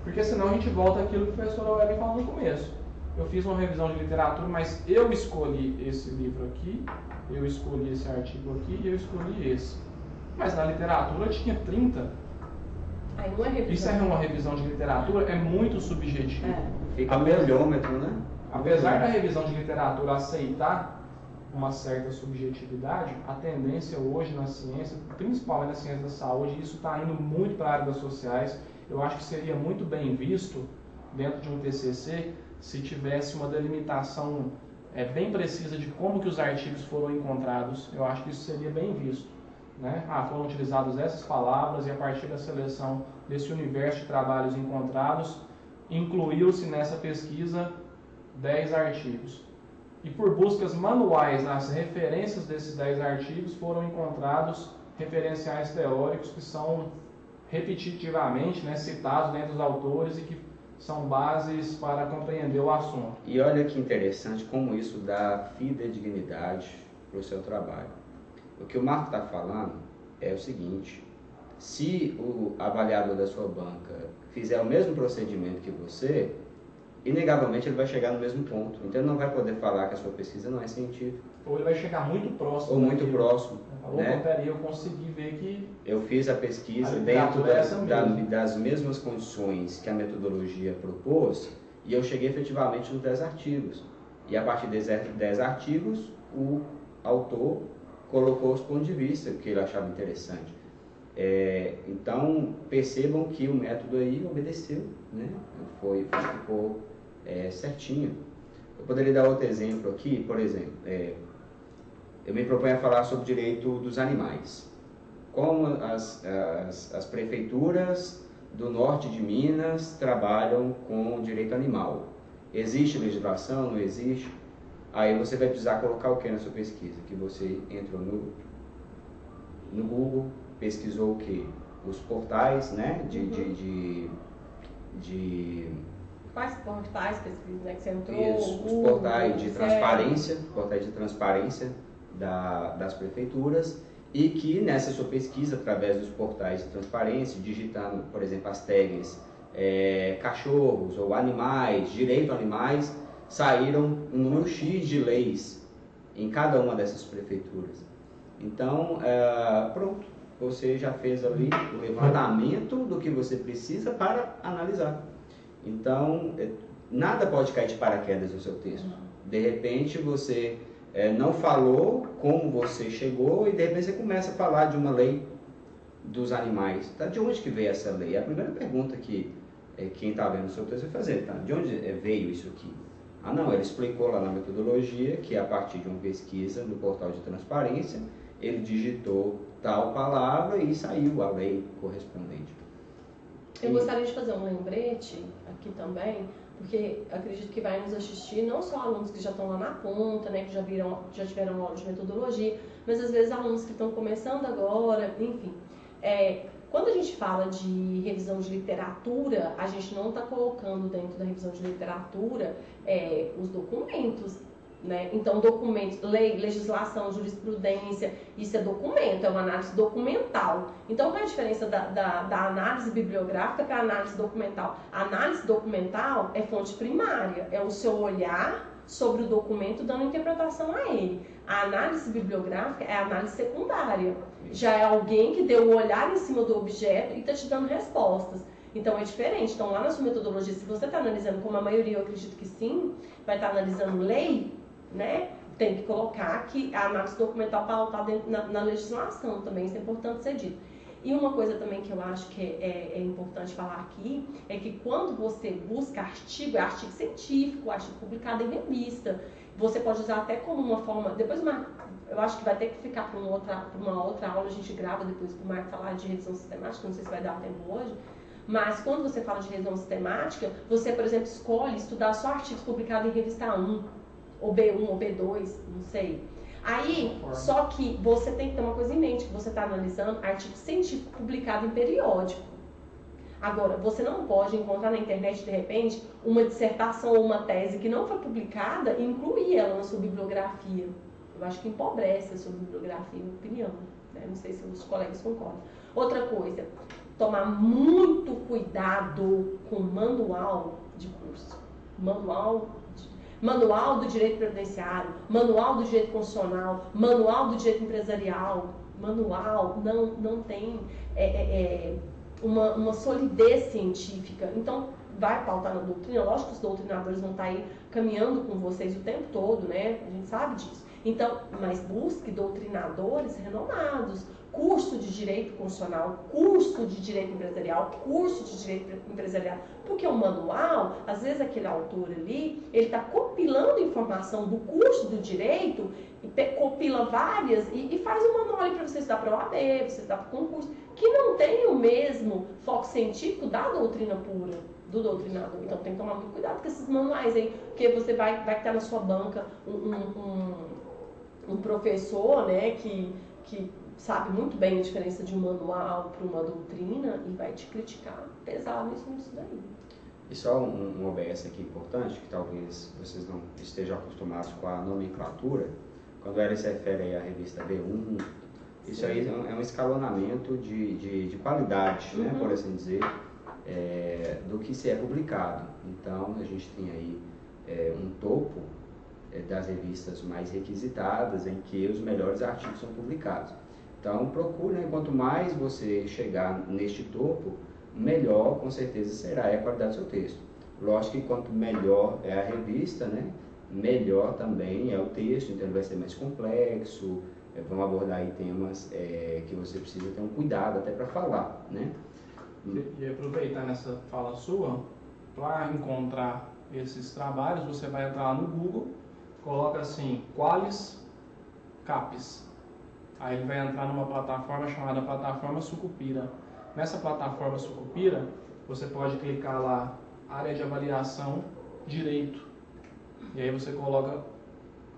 Porque senão a gente volta àquilo que o professor Aurélio falou no começo. Eu fiz uma revisão de literatura, mas eu escolhi esse livro aqui, eu escolhi esse artigo aqui e eu escolhi esse. Mas na literatura tinha 30. Aí não é revisão. Isso é uma revisão de literatura, é muito subjetivo. Fica um olhômetro, né? Apesar da revisão de literatura aceitar uma certa subjetividade, a tendência hoje na ciência, principalmente na ciência da saúde, isso está indo muito para a área das sociais. Eu acho que seria muito bem visto dentro de um TCC se tivesse uma delimitação bem precisa de como que os artigos foram encontrados. Eu acho que isso seria bem visto, né? Foram utilizadas essas palavras e a partir da seleção desse universo de trabalhos encontrados, incluiu-se nessa pesquisa 10 artigos. E por buscas manuais nas referências desses 10 artigos foram encontrados referenciais teóricos que são repetitivamente, né, citados dentro dos autores e que são bases para compreender o assunto. E olha que interessante como isso dá fidedignidade para o seu trabalho. O que o Marco está falando é o seguinte: se o avaliador da sua banca fizer o mesmo procedimento que você, inegavelmente ele vai chegar no mesmo ponto. Então ele não vai poder falar que a sua pesquisa não é científica. Ou ele vai chegar muito próximo. Ou muito próximo. Né? Peraí, eu consegui ver que eu fiz a pesquisa dentro das mesmas condições que a metodologia propôs e eu cheguei efetivamente nos 10 artigos. E a partir desses 10 artigos, o autor colocou os pontos de vista que ele achava interessante. Então, percebam que o método aí obedeceu, né? Ficou certinho. Eu poderia dar outro exemplo aqui, por exemplo, eu me proponho a falar sobre o direito dos animais. Como as prefeituras do norte de Minas trabalham com o direito animal. Existe legislação? Não existe? Aí você vai precisar colocar o que na sua pesquisa? Que você entrou no Google, pesquisou o que? Os portais, né? Quais portais pesquisa, né, que você entrou? Isso, os portais de transparência, das prefeituras, e que nessa sua pesquisa, através dos portais de transparência, digitando, por exemplo, as tags cachorros ou animais, direito a animais, saíram um número X de leis em cada uma dessas prefeituras. Então, pronto, você já fez ali o levantamento do que você precisa para analisar. Então, nada pode cair de paraquedas no seu texto. De repente, você não falou como você chegou e de repente você começa a falar de uma lei dos animais. Tá? De onde que veio essa lei? A primeira pergunta que quem está vendo o seu texto vai fazer, tá? De onde veio isso aqui? Não, ele explicou lá na metodologia que a partir de uma pesquisa no portal de transparência, ele digitou tal palavra e saiu a lei correspondente. Eu gostaria de fazer um lembrete aqui também, porque acredito que vai nos assistir não só alunos que já estão lá na ponta, né, que já tiveram aula de metodologia, mas às vezes alunos que estão começando agora, enfim. Quando a gente fala de revisão de literatura, a gente não está colocando dentro da revisão de literatura os documentos, né? Então, documentos, lei, legislação, jurisprudência, isso é documento, é uma análise documental. Então, qual é a diferença da análise bibliográfica para a análise documental? A análise documental é fonte primária, é o seu olhar sobre o documento dando interpretação a ele. A análise bibliográfica é a análise secundária. Já é alguém que deu um olhar em cima do objeto e está te dando respostas. Então é diferente. Então lá na sua metodologia, se você está analisando, como a maioria eu acredito que sim, vai estar analisando lei, né? Tem que colocar que a análise documental pautada na legislação também, isso é importante ser dito. E uma coisa também que eu acho que é importante falar aqui, é que quando você busca artigo, é artigo científico, artigo publicado em revista, você pode usar até como uma forma, depois eu acho que vai ter que ficar para uma outra aula, a gente grava depois para o Marco falar de revisão sistemática, não sei se vai dar tempo hoje, mas quando você fala de revisão sistemática, você, por exemplo, escolhe estudar só artigos publicados em revista 1, ou B1, ou B2, não sei. Aí, só que você tem que ter uma coisa em mente, que você está analisando artigo científico publicado em periódico. Agora, você não pode encontrar na internet, de repente, uma dissertação ou uma tese que não foi publicada e incluir ela na sua bibliografia. Eu acho que empobrece a sua bibliografia, minha opinião. Né? Não sei se os colegas concordam. Outra coisa, tomar muito cuidado com o manual de curso. Manual do direito previdenciário, manual do direito constitucional, manual do direito empresarial. Manual não tem uma solidez científica. Então, vai pautar na doutrina. Lógico que os doutrinadores vão estar aí caminhando com vocês o tempo todo, né? A gente sabe disso. Então, mas busque doutrinadores renomados, curso de direito constitucional, curso de direito empresarial, curso de direito empresarial, porque o manual, às vezes aquele autor ali, ele está compilando informação do curso do direito, compila várias e faz um manual ali para você estudar para o OAB, você estudar para o concurso, que não tem o mesmo foco científico da doutrina pura, do doutrinador. Então tem que tomar muito cuidado com esses manuais aí, porque você vai estar na sua banca um professor, né, que sabe muito bem a diferença de um manual para uma doutrina e vai te criticar pesado nisso daí. E só um OBS aqui importante, que talvez vocês não estejam acostumados com a nomenclatura, quando ela se refere à revista B1, isso aí é um escalonamento de qualidade, né, por assim dizer, do que se é publicado. Então, a gente tem aí um topo das revistas mais requisitadas, em que os melhores artigos são publicados. Então, procure, né, quanto mais você chegar neste topo, melhor, com certeza, será a qualidade do seu texto. Lógico que quanto melhor é a revista, né, melhor também é o texto, então ele vai ser mais complexo, vão abordar aí temas que você precisa ter um cuidado até para falar, né? E aproveitar nessa fala sua, para encontrar esses trabalhos, você vai entrar no Google, coloca assim, Qualis Capes. Aí ele vai entrar numa plataforma chamada Plataforma Sucupira. Nessa plataforma Sucupira, você pode clicar lá, área de avaliação, direito. E aí você coloca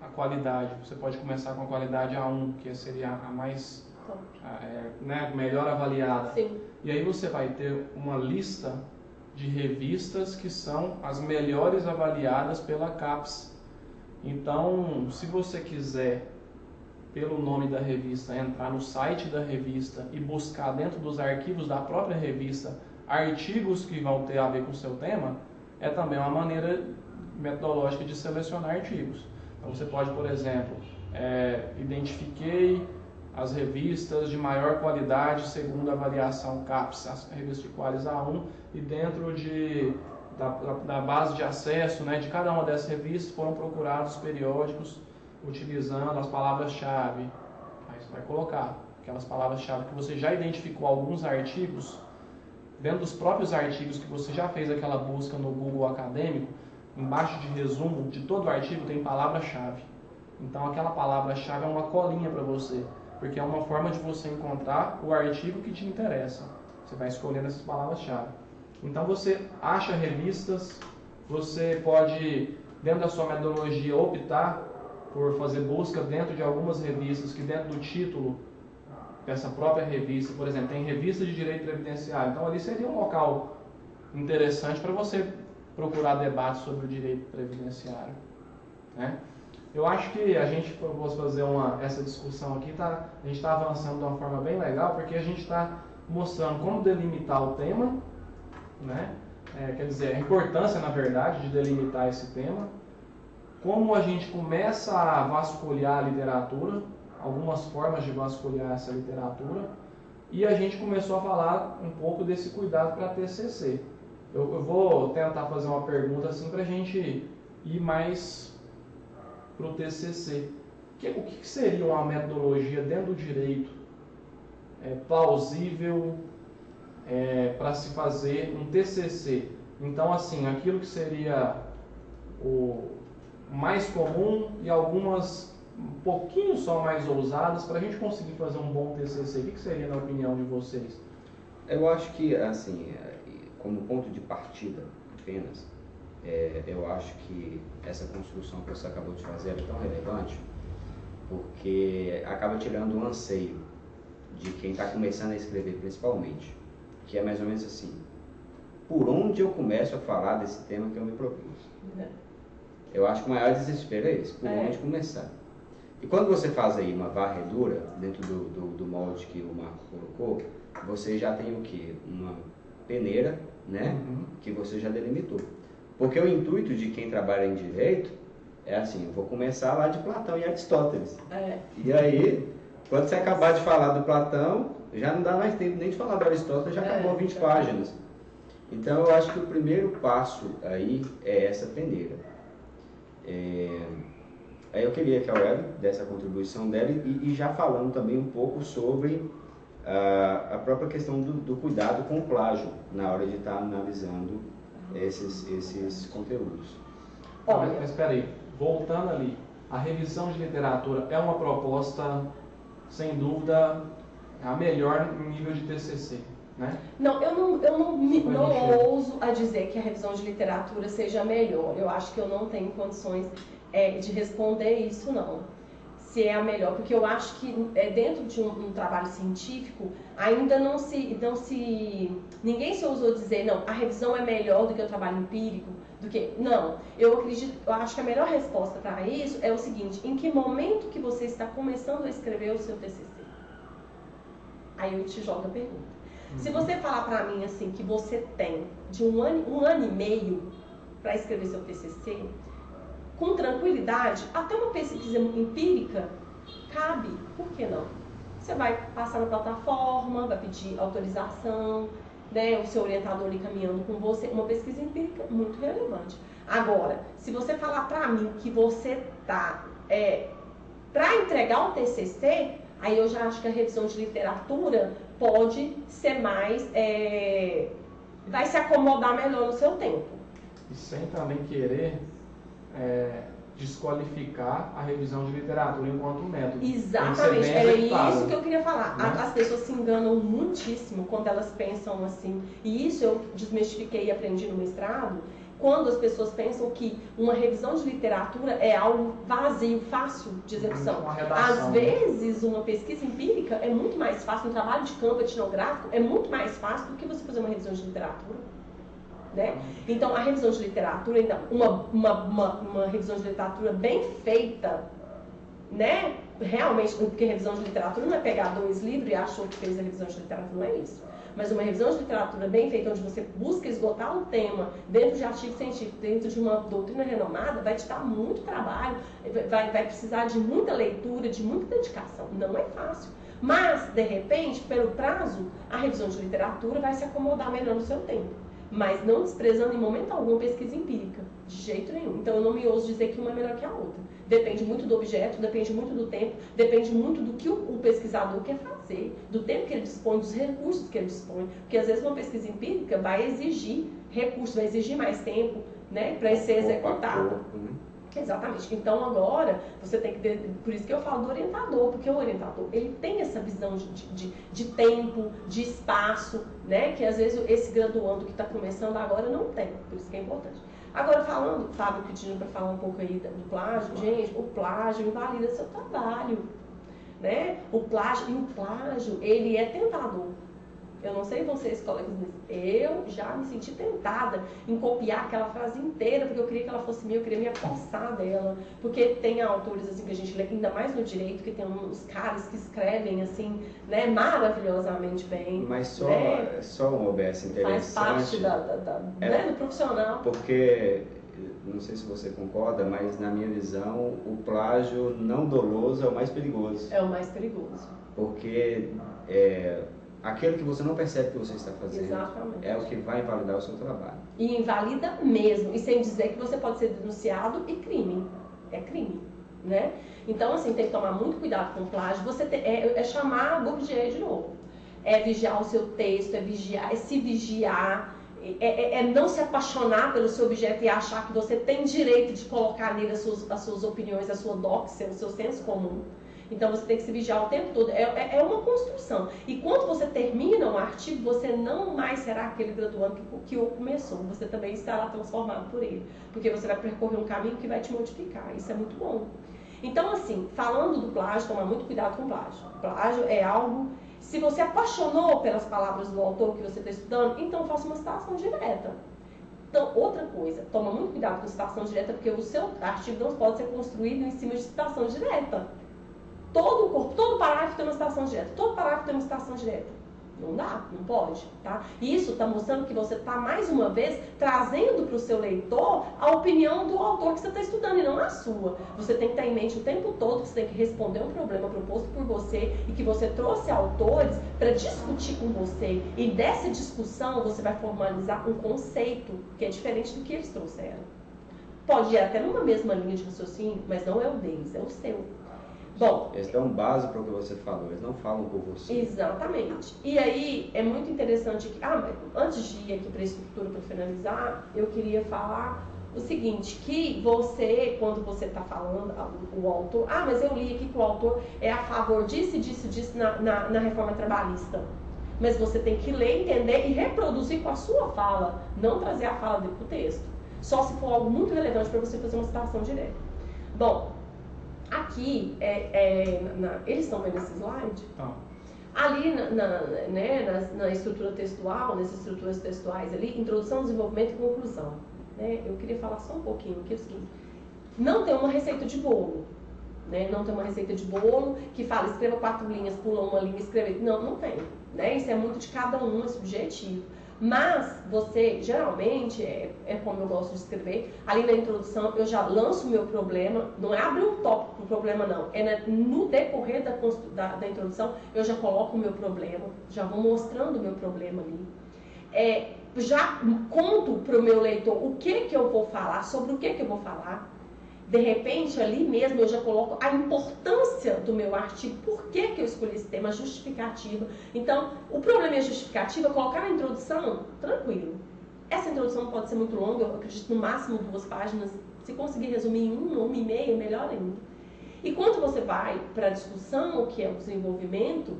a qualidade. Você pode começar com a qualidade A1, que seria a mais melhor avaliada. Sim. E aí você vai ter uma lista de revistas que são as melhores avaliadas pela CAPES. Então, se você quiser, pelo nome da revista, entrar no site da revista e buscar dentro dos arquivos da própria revista artigos que vão ter a ver com o seu tema, é também uma maneira metodológica de selecionar artigos. Então você pode, por exemplo, identifiquei as revistas de maior qualidade segundo a avaliação CAPES, as revistas de Qualis A1, e dentro da base de acesso, né, de cada uma dessas revistas foram procurados periódicos utilizando as palavras-chave. Aí você vai colocar aquelas palavras-chave que você já identificou alguns artigos, dentro dos próprios artigos que você já fez aquela busca no Google acadêmico, embaixo de resumo de todo o artigo tem palavra-chave. Então aquela palavra-chave é uma colinha para você, porque é uma forma de você encontrar o artigo que te interessa. Você vai escolhendo essas palavras-chave. Então você acha revistas, você pode, dentro da sua metodologia, optar por fazer busca dentro de algumas revistas que dentro do título dessa própria revista, por exemplo, tem revista de direito previdenciário. Então ali seria um local interessante para você procurar debates sobre o direito previdenciário, né? Eu acho que a gente propôs fazer essa discussão aqui, a gente está avançando de uma forma bem legal, porque a gente está mostrando como delimitar o tema, né? Quer dizer, a importância, na verdade, de delimitar esse tema, como a gente começa a vasculhar a literatura, algumas formas de vasculhar essa literatura, e a gente começou a falar um pouco desse cuidado para a TCC. Eu vou tentar fazer uma pergunta assim para a gente ir mais para o TCC. O que seria uma metodologia dentro do direito plausível para se fazer um TCC? Então, assim, aquilo que seria o mais comum e algumas um pouquinho só mais ousadas para a gente conseguir fazer um bom TCC. O que seria, na opinião de vocês? Eu acho que, assim, como ponto de partida apenas, eu acho que essa construção que você acabou de fazer é tão relevante porque acaba tirando um anseio de quem está começando a escrever, principalmente, que é mais ou menos assim: por onde eu começo a falar desse tema que eu me propus. Eu acho que o maior desespero é esse, por onde começar. E quando você faz aí uma varredura dentro do molde que o Marco colocou, você já tem o quê? Uma peneira, né? Que você já delimitou. Porque o intuito de quem trabalha em direito é assim, eu vou começar lá de Platão e Aristóteles. E aí, quando você acabar de falar do Platão, já não dá mais tempo nem de falar do Aristóteles, já acabou 20 páginas. Então eu acho que o primeiro passo aí é essa peneira. Aí eu queria que a Web desse a contribuição dela e já falando também um pouco sobre a própria questão do cuidado com o plágio na hora de estar analisando esses conteúdos. Mas espera aí, voltando ali, a revisão de literatura é uma proposta, sem dúvida, a melhor no nível de TCC, né? Não, eu não ouso a dizer que a revisão de literatura seja a melhor. Eu acho que eu não tenho condições de responder isso, não. Se é a melhor, porque eu acho que dentro de um trabalho científico ainda ninguém se ousou dizer, não, a revisão é melhor do que o trabalho empírico, não, eu acho que a melhor resposta para isso é o seguinte: em que momento que você está começando a escrever o seu TCC? Aí eu te jogo a pergunta. Se você falar para mim assim que você tem de um ano e meio para escrever seu TCC, com tranquilidade, até uma pesquisa empírica cabe, por que não? Você vai passar na plataforma, vai pedir autorização, né, o seu orientador ali caminhando com você, uma pesquisa empírica muito relevante. Agora, se você falar para mim que você tá para entregar o TCC, aí eu já acho que a revisão de literatura pode ser mais, vai se acomodar melhor no seu tempo. E sem também querer desqualificar a revisão de literatura enquanto método. Exatamente, era isso que eu queria falar. Né? As pessoas se enganam muitíssimo quando elas pensam assim, e isso eu desmistifiquei e aprendi no mestrado, quando as pessoas pensam que uma revisão de literatura é algo vazio, fácil de execução. Às vezes, uma pesquisa empírica é muito mais fácil, um trabalho de campo etnográfico é muito mais fácil do que você fazer uma revisão de literatura. Né? Então, a revisão de literatura, então, uma revisão de literatura bem feita, né? Realmente, porque revisão de literatura não é pegar 2 livros e achou que fez a revisão de literatura, não é isso. Mas uma revisão de literatura bem feita, onde você busca esgotar um tema dentro de artigo científico, dentro de uma doutrina renomada, vai te dar muito trabalho, vai precisar de muita leitura, de muita dedicação. Não é fácil. Mas, de repente, pelo prazo, a revisão de literatura vai se acomodar melhor no seu tempo. Mas não desprezando em momento algum pesquisa empírica, de jeito nenhum. Então eu não me ouso dizer que uma é melhor que a outra. Depende muito do objeto, depende muito do tempo, depende muito do que o pesquisador quer fazer, do tempo que ele dispõe, dos recursos que ele dispõe. Porque às vezes uma pesquisa empírica vai exigir recursos, vai exigir mais tempo, né, para ser executada. Exatamente. Então agora você tem que ter, por isso que eu falo do orientador, porque o orientador ele tem essa visão de tempo, de espaço, né? Que às vezes esse graduando que está começando agora não tem, por isso que é importante. Agora falando, Fábio pedindo para falar um pouco aí do plágio, gente, o plágio invalida seu trabalho, né? O plágio, ele é tentador. Eu não sei vocês, colegas, eu já me senti tentada em copiar aquela frase inteira, porque eu queria que ela fosse minha, eu queria me apossar dela. Porque tem autores assim que a gente lê, ainda mais no direito, que tem uns caras que escrevem assim, né, maravilhosamente bem. Mas só, né? só um OBS interessante. Faz parte né, do profissional. Porque, não sei se você concorda, mas na minha visão, o plágio não doloso é o mais perigoso. É o mais perigoso. Porque aquilo que você não percebe que você está fazendo. Exatamente. É o que vai invalidar o seu trabalho. E invalida mesmo. E sem dizer que você pode ser denunciado e crime. É crime, né? Então, assim, tem que tomar muito cuidado com o plágio. Você chamar Bourdieu de novo. É vigiar o seu texto, é se vigiar, é não se apaixonar pelo seu objeto e achar que você tem direito de colocar nele as suas opiniões, a sua doxia, o seu senso comum. Então você tem que se vigiar o tempo todo. É uma construção. E quando você termina um artigo, você não mais será aquele graduando que o começou. Você também estará transformado por ele. Porque você vai percorrer um caminho que vai te modificar. Isso é muito bom. Então, assim, falando do plágio, tomar muito cuidado com o plágio. O plágio é algo Se você apaixonou pelas palavras do autor que você está estudando, então faça uma citação direta. Então, outra coisa, toma muito cuidado com citação direta, porque o seu artigo não pode ser construído em cima de citação direta. Todo parágrafo tem uma citação direta, todo parágrafo tem uma citação direta. Não dá, não pode, tá? Isso está mostrando que você está, mais uma vez, trazendo para o seu leitor a opinião do autor que você está estudando e não a sua. Você tem que ter em mente o tempo todo que você tem que responder um problema proposto por você e que você trouxe autores para discutir com você. E dessa discussão você vai formalizar um conceito que é diferente do que eles trouxeram. Pode ir até numa mesma linha de raciocínio, mas não é o deles, é o seu. Bom, eles dão base para o que você falou, eles não falam por você. Exatamente. E aí é muito interessante que, antes de ir aqui para a estrutura para finalizar, eu queria falar o seguinte, que você, quando você está falando, o autor, mas eu li aqui que o autor é a favor disso na reforma trabalhista. Mas você tem que ler, entender e reproduzir com a sua fala, não trazer a fala dele para o texto. Só se for algo muito relevante para você fazer uma citação direta. Bom, aqui, eles estão vendo esse slide? Ali na estrutura textual, nessas estruturas textuais ali, introdução, desenvolvimento e conclusão. Né? Eu queria falar só um pouquinho, que é o seguinte, não tem uma receita de bolo. Né? Não tem uma receita de bolo que fala, escreva 4 linhas, pula uma linha, escreva... Não tem. Né? Isso é muito de cada um, é subjetivo. Mas você, geralmente, é como eu gosto de escrever, ali na introdução eu já lanço o meu problema, não é abrir um tópico para o problema não, no decorrer da introdução eu já coloco o meu problema, já vou mostrando o meu problema ali. Já conto para o meu leitor o que eu vou falar, sobre o que eu vou falar. De repente, ali mesmo, eu já coloco a importância do meu artigo, por que eu escolhi esse tema, justificativa. Então, o problema é justificativa, colocar na introdução, tranquilo. Essa introdução não pode ser muito longa, eu acredito no máximo 2 páginas. Se conseguir resumir em 1 e meia, melhor ainda. E quando você vai para a discussão, o que é o desenvolvimento,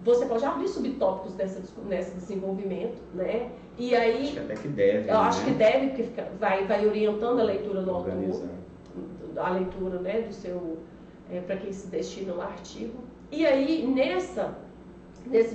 você pode abrir subtópicos nesse desenvolvimento, né? E aí... Acho que até que deve, acho que deve, porque vai orientando a leitura do autor. A leitura, né, do seu, para quem se destina ao artigo. E aí, nesse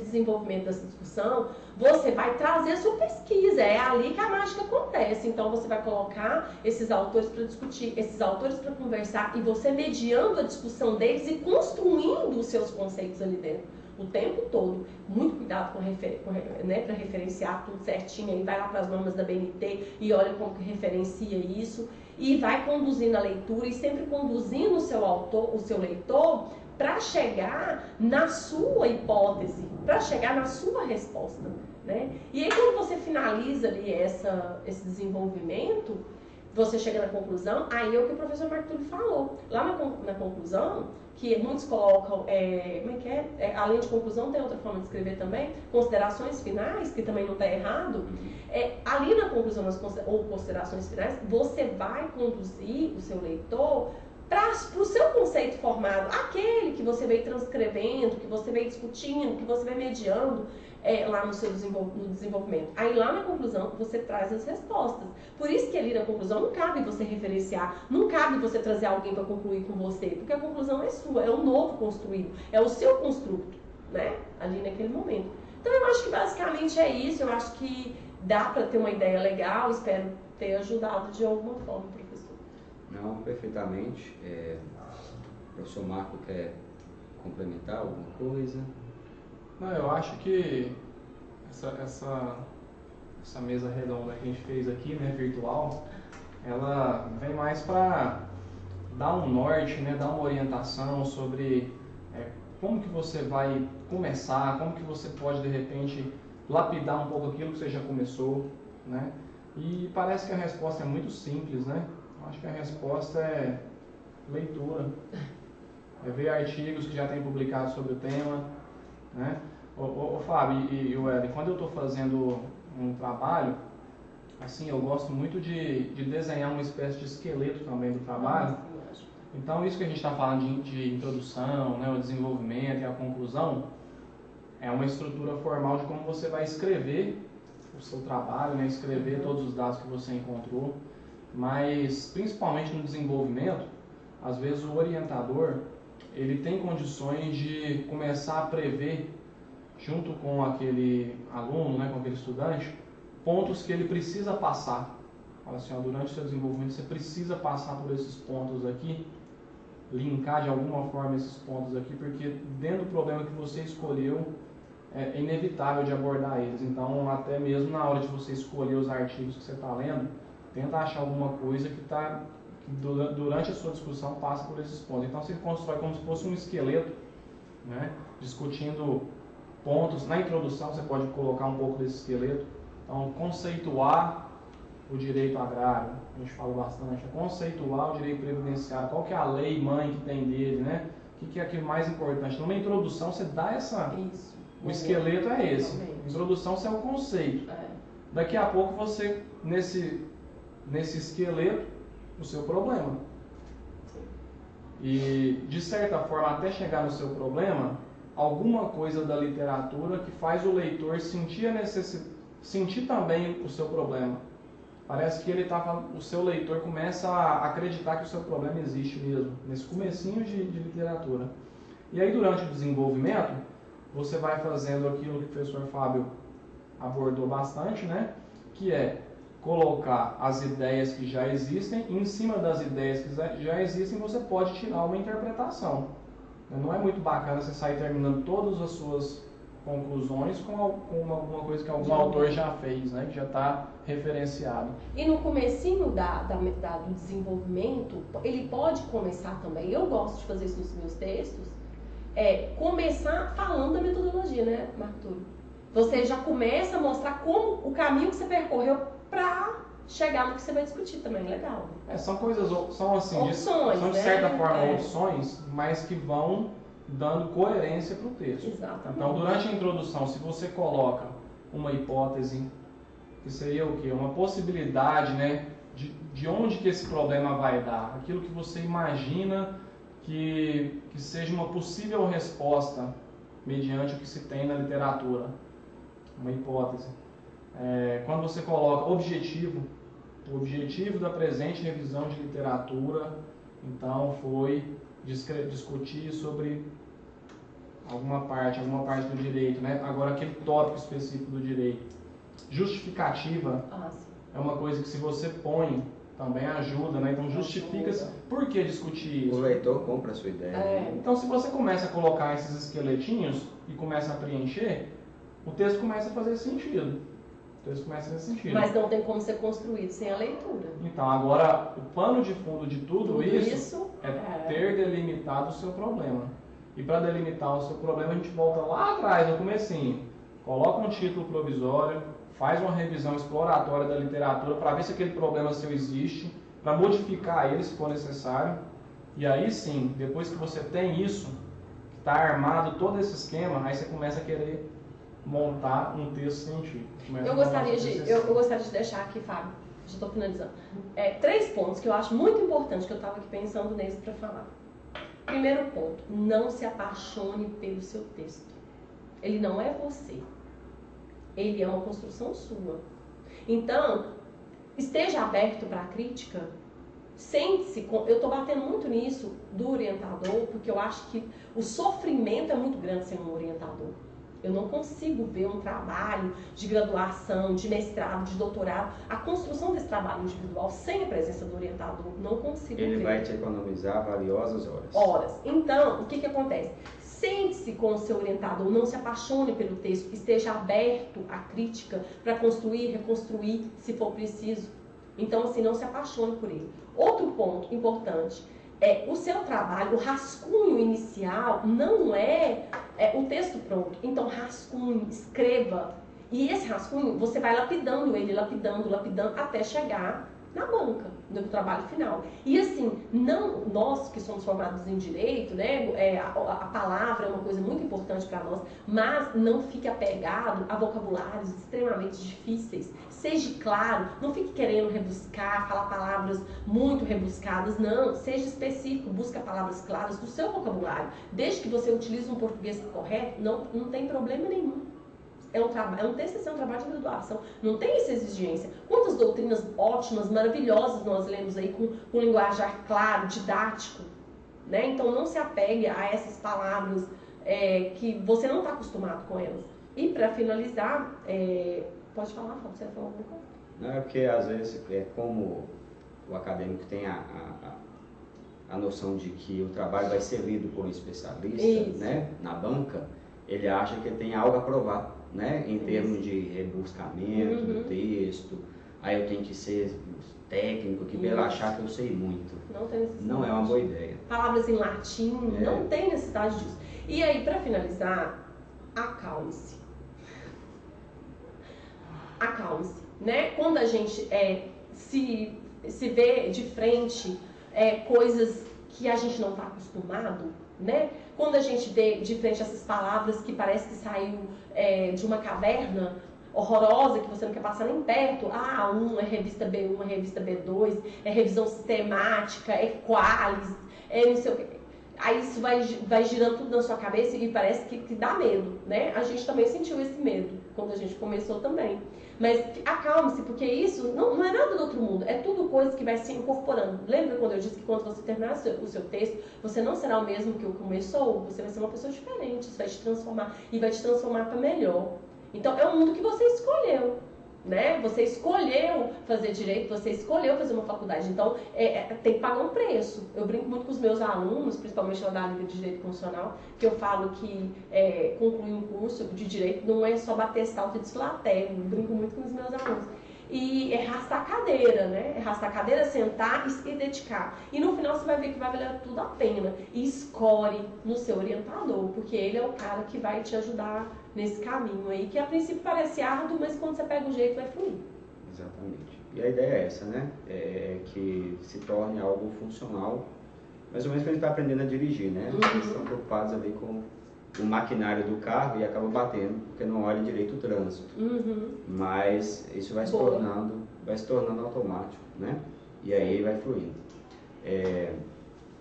desenvolvimento dessa discussão, você vai trazer a sua pesquisa, é ali que a mágica acontece. Então, você vai colocar esses autores para discutir, esses autores para conversar, e você mediando a discussão deles e construindo os seus conceitos ali dentro. O tempo todo. Muito cuidado para referenciar tudo certinho, aí vai lá para as normas da BNT e olha como que referencia isso. E vai conduzindo a leitura e sempre conduzindo o seu leitor para chegar na sua hipótese, para chegar na sua resposta. Né? E aí quando você finaliza ali esse desenvolvimento, você chega na conclusão, aí é o que o professor Marco Túlio falou. Lá na conclusão, que muitos colocam, além de conclusão, tem outra forma de escrever também, considerações finais, que também não está errado. Ali na conclusão ou considerações finais, você vai conduzir o seu leitor para o seu conceito formado, aquele que você veio transcrevendo, que você veio discutindo, que você veio mediando lá no seu desenvolvimento. Aí lá na conclusão você traz as respostas. Por isso que ali na conclusão não cabe você referenciar, não cabe você trazer alguém para concluir com você, porque a conclusão é sua, é o novo construído, é o seu construto, né? Ali naquele momento. Então eu acho que basicamente é isso, eu acho que dá para ter uma ideia legal, espero ter ajudado de alguma forma, professor. Não, perfeitamente. O professor Marco quer complementar alguma coisa? Não, eu acho que essa mesa redonda que a gente fez aqui, né, virtual, ela vem mais para dar um norte, né, dar uma orientação sobre como que você vai começar, como que você pode, de repente, lapidar um pouco aquilo que você já começou, né? E parece que a resposta é muito simples, né? Eu acho que a resposta é leitura, ver artigos que já tem publicado sobre o tema, né? O Fábio e o Hélio, quando eu estou fazendo um trabalho, assim, eu gosto muito de desenhar uma espécie de esqueleto também do trabalho. Então, isso que a gente está falando de introdução, né, o desenvolvimento e a conclusão, é uma estrutura formal de como você vai escrever o seu trabalho, né, escrever todos os dados que você encontrou, mas, principalmente no desenvolvimento, às vezes o orientador, ele tem condições de começar a prever junto com aquele aluno, né, com aquele estudante, pontos que ele precisa passar. Fala assim, ó, durante o seu desenvolvimento você precisa passar por esses pontos aqui, linkar de alguma forma esses pontos aqui, porque dentro do problema que você escolheu, é inevitável de abordar eles. Então, até mesmo na hora de você escolher os artigos que você está lendo, tenta achar alguma coisa que durante a sua discussão passa por esses pontos. Então, você constrói como se fosse um esqueleto, né, discutindo pontos. Na introdução, você pode colocar um pouco desse esqueleto. Então, conceituar o direito agrário, a gente fala bastante, conceituar o direito previdenciário, qual que é a lei mãe que tem dele, né? O que é aquilo mais importante. Numa introdução, você dá essa... Isso. O esqueleto é esse. Realmente. Introdução, você é o conceito. Daqui a pouco, você, nesse esqueleto, o seu problema. E, de certa forma, até chegar no seu problema, alguma coisa da literatura que faz o leitor sentir também o seu problema. Parece que o seu leitor começa a acreditar que o seu problema existe mesmo, nesse comecinho de literatura. E aí, durante o desenvolvimento, você vai fazendo aquilo que o professor Fábio abordou bastante, né? Que é colocar as ideias que já existem, e em cima das ideias que já existem, você pode tirar uma interpretação. Não é muito bacana você sair terminando todas as suas conclusões com alguma coisa que algum autor já fez, né? Que já está referenciado. E no comecinho do desenvolvimento, ele pode começar também, eu gosto de fazer isso nos meus textos, começar falando da metodologia, né, Marco Túlio? Você já começa a mostrar como o caminho que você percorreu para chegar no que você vai discutir também, legal. São coisas, são assim, opções, são de certa forma opções, mas que vão dando coerência para o texto. Exatamente. Então, durante a introdução, se você coloca uma hipótese, que seria o quê? Uma possibilidade, né, de onde que esse problema vai dar, aquilo que você imagina que seja uma possível resposta mediante o que se tem na literatura, uma hipótese. Quando você coloca o objetivo da presente revisão de literatura, então foi discutir sobre alguma parte do direito, né? Agora aquele tópico específico do direito. Justificativa é uma coisa que se você põe também ajuda, né? Então justifica-se. Por que discutir isso? O leitor compra a sua ideia. Então se você começa a colocar esses esqueletinhos e começa a preencher, o texto começa a fazer sentido. Mas não tem como ser construído sem a leitura. Então agora o pano de fundo de tudo isso é ter delimitado o seu problema. E para delimitar o seu problema a gente volta lá atrás, no comecinho. Coloca um título provisório, faz uma revisão exploratória da literatura para ver se aquele problema seu existe, para modificar ele se for necessário. E aí sim, depois que você tem isso, está armado todo esse esquema, aí você começa a querer montar um texto científico. Eu gostaria de deixar aqui, Fábio, já estou finalizando, 3 pontos que eu acho muito importantes, que eu estava aqui pensando neles para falar. Primeiro ponto, não se apaixone pelo seu texto. Ele não é você. Ele é uma construção sua. Então, esteja aberto para a crítica. Sente-se, eu estou batendo muito nisso do orientador, porque eu acho que o sofrimento é muito grande sem um orientador. Eu não consigo ver um trabalho de graduação, de mestrado, de doutorado, a construção desse trabalho individual sem a presença do orientador. Não consigo ver. Ele vai te economizar valiosas horas. Então, o que acontece? Sente-se com o seu orientador, não se apaixone pelo texto, esteja aberto à crítica para construir, reconstruir, se for preciso. Então, assim, não se apaixone por ele. Outro ponto importante, o seu trabalho, o rascunho inicial não é o texto pronto. Então, rascunho, escreva. E esse rascunho, você vai lapidando ele, lapidando, até chegar na banca, no trabalho final. E assim, não nós que somos formados em direito, né, a palavra é uma coisa muito importante para nós, mas não fique apegado a vocabulários extremamente difíceis. Seja claro, não fique querendo rebuscar, falar palavras muito rebuscadas, não. Seja específico, busca palavras claras do seu vocabulário. Desde que você utilize um português correto, não tem problema nenhum. Um TCC é um trabalho de graduação, não tem essa exigência. Quantas doutrinas ótimas, maravilhosas nós lemos aí com linguajar claro, didático, né? Então não se apegue a essas palavras que você não está acostumado com elas. E para finalizar, pode falar, Fábio, você falou alguma coisa? Não, é porque às vezes, como o acadêmico tem a noção de que o trabalho vai ser lido por um especialista, né, na banca, ele acha que ele tem algo a provar, né, em termos de rebuscamento do texto. Aí eu tenho que ser técnico, que ele achar que eu sei muito. Não tem necessidade. Não é uma boa ideia. Palavras em latim, não tem necessidade disso. E aí, para finalizar, acalme-se. Acalme-se, né? Quando a gente se vê de frente coisas que a gente não está acostumado, né? Quando a gente vê de frente essas palavras que parece que saiu de uma caverna horrorosa, que você não quer passar nem perto, A1, é revista B1, é revista B2, é revisão sistemática, é qualis, não sei o que. Aí isso vai girando tudo na sua cabeça e parece que dá medo, né? A gente também sentiu esse medo quando a gente começou também. Mas acalme-se, porque isso não é nada do outro mundo, é tudo coisa que vai se incorporando. Lembra quando eu disse que quando você terminar o seu texto, você não será o mesmo que o começou? Você vai ser uma pessoa diferente, isso vai te transformar e vai te transformar para melhor. Então é um mundo que você escolheu, né? Você escolheu fazer direito, você escolheu fazer uma faculdade, então tem que pagar um preço. Eu brinco muito com os meus alunos, principalmente lá da Liga de Direito Constitucional, que eu falo que concluir um curso de direito não é só bater salto e desfilar terra. Eu brinco muito com os meus alunos. E arrastar a cadeira, né? Arrastar a cadeira, sentar e se dedicar. E no final você vai ver que vai valer tudo a pena. E escolhe no seu orientador, porque ele é o cara que vai te ajudar nesse caminho aí, que a princípio parece árduo, mas quando você pega o jeito vai fluir. Exatamente. E a ideia é essa, né? Que se torne algo funcional, mais ou menos que a gente está aprendendo a dirigir, né? Eles estão preocupados ali com o maquinário do carro e acaba batendo, porque não olha direito o trânsito. Mas isso vai se tornando automático, né? E aí vai fluindo.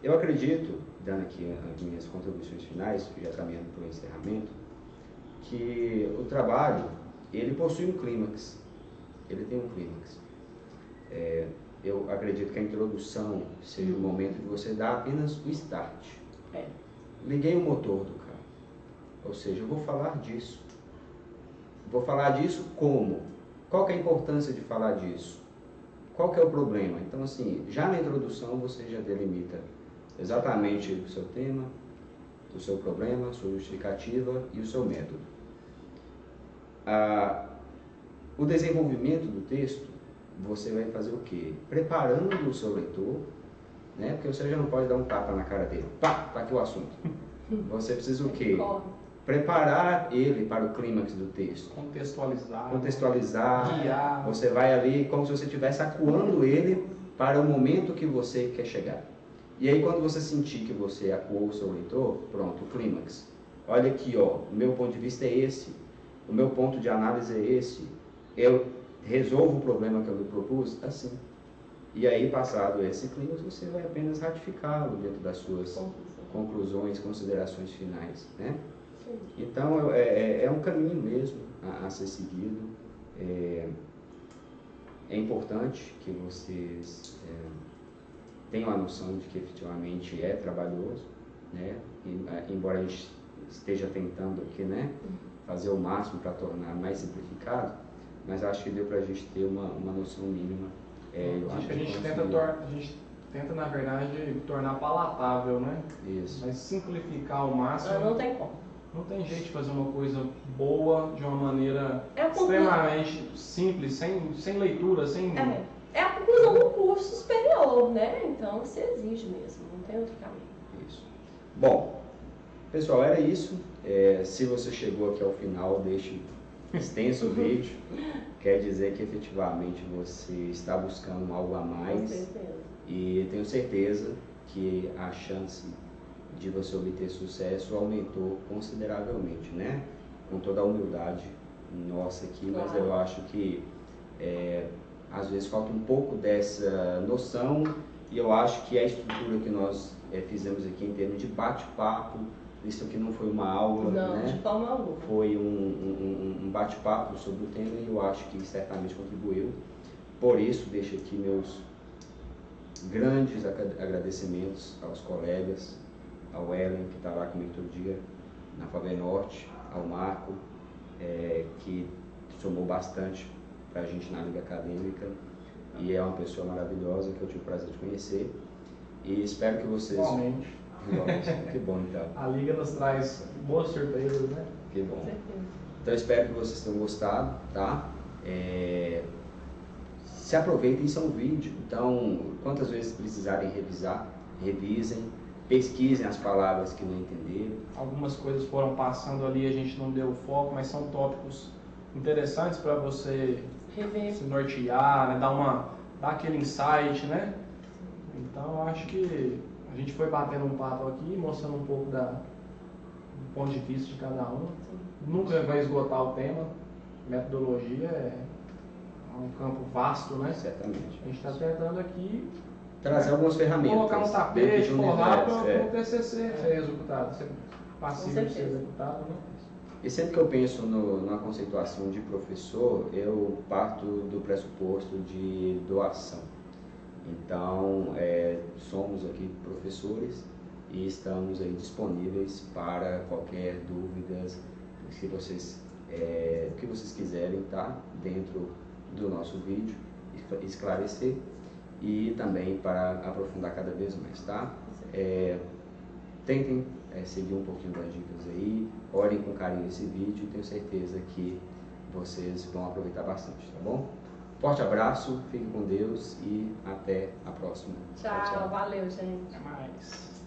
Eu acredito, dando aqui as minhas contribuições finais, já caminhando para o encerramento, que o trabalho, ele possui um clímax. Ele tem um clímax. Eu acredito que a introdução seja o momento de você dar apenas o start. Liguei o motor do carro. Ou seja, eu vou falar disso. Vou falar disso como? Qual que é a importância de falar disso? Qual que é o problema? Então, assim, já na introdução você já delimita exatamente o seu tema, o seu problema, a sua justificativa e o seu método. O desenvolvimento do texto, você vai fazer o quê? Preparando o seu leitor, né? Porque você já não pode dar um tapa na cara dele. Pá, tá aqui o assunto. Você precisa o quê? Preparar ele para o clímax do texto. Contextualizar. Guiar. Você vai ali como se você estivesse acuando ele para o momento que você quer chegar. E aí quando você sentir que você acuou o seu leitor, pronto, o clímax. Olha aqui, ó, o meu ponto de vista é esse. O meu ponto de análise é esse. Eu resolvo o problema que eu me propus assim. E aí, passado esse clímax, você vai apenas ratificá-lo dentro das suas conclusões, considerações finais, né? Então, é um caminho mesmo a ser seguido. É importante que vocês tenham a noção de que efetivamente é trabalhoso, né? Embora a gente esteja tentando aqui, né, fazer o máximo para tornar mais simplificado, mas acho que deu para a gente ter uma noção mínima. Acho que a gente tenta, na verdade, tornar palatável, né? Isso. Mas simplificar ao máximo. Não tem como. Não tem jeito de fazer uma coisa boa de uma maneira extremamente simples, sem leitura, sem... É a conclusão do curso superior, né? Então se exige mesmo, não tem outro caminho. Isso. Bom, pessoal, era isso. Se você chegou aqui ao final deste extenso vídeo, quer dizer que efetivamente você está buscando algo a mais. Com certeza. E tenho certeza que a chance de você obter sucesso aumentou consideravelmente, né? Com toda a humildade nossa aqui, Claro. Mas eu acho que às vezes falta um pouco dessa noção, e eu acho que a estrutura que nós fizemos aqui em termos de bate-papo, isso aqui não foi uma aula, Não, né? de forma alguma. Foi um bate-papo sobre o tema, e eu acho que certamente contribuiu. Por isso, deixo aqui meus grandes agradecimentos aos colegas, ao Ellen, que está lá comigo todo dia, na FABENorte, ao Marco, que somou bastante para a gente na Liga Acadêmica e é uma pessoa maravilhosa que eu tive o prazer de conhecer e espero que vocês... Igualmente. Que bom, então. A Liga nos traz boas surpresas, né? Que bom. Com certeza. Então espero que vocês tenham gostado, tá? Se aproveitem, isso é um vídeo, então quantas vezes precisarem revisar, revisem, pesquisem as palavras que não entenderam. Algumas coisas foram passando ali, a gente não deu foco, mas são tópicos interessantes para você Rever. se nortear, né? Dar aquele insight, né? Então eu acho que a gente foi batendo um papo aqui, mostrando um pouco do ponto de vista de cada um. Nunca vai esgotar o tema, metodologia é um campo vasto, né? Certamente. A gente está tentando aqui Trazer algumas ferramentas. colocar no dentro tapete, de um forrar para universo, o TCC ser executado, ser passível de ser executado, né? E sempre que eu penso na conceituação de professor, eu parto do pressuposto de doação. Então, somos aqui professores e estamos aí disponíveis para qualquer dúvida que vocês quiserem, tá? Dentro do nosso vídeo, esclarecer e também para aprofundar cada vez mais, tá? Tentem seguir um pouquinho das dicas aí, olhem com carinho esse vídeo e tenho certeza que vocês vão aproveitar bastante, tá bom? Forte abraço, fiquem com Deus e até a próxima. Tchau, valeu, gente. Até mais.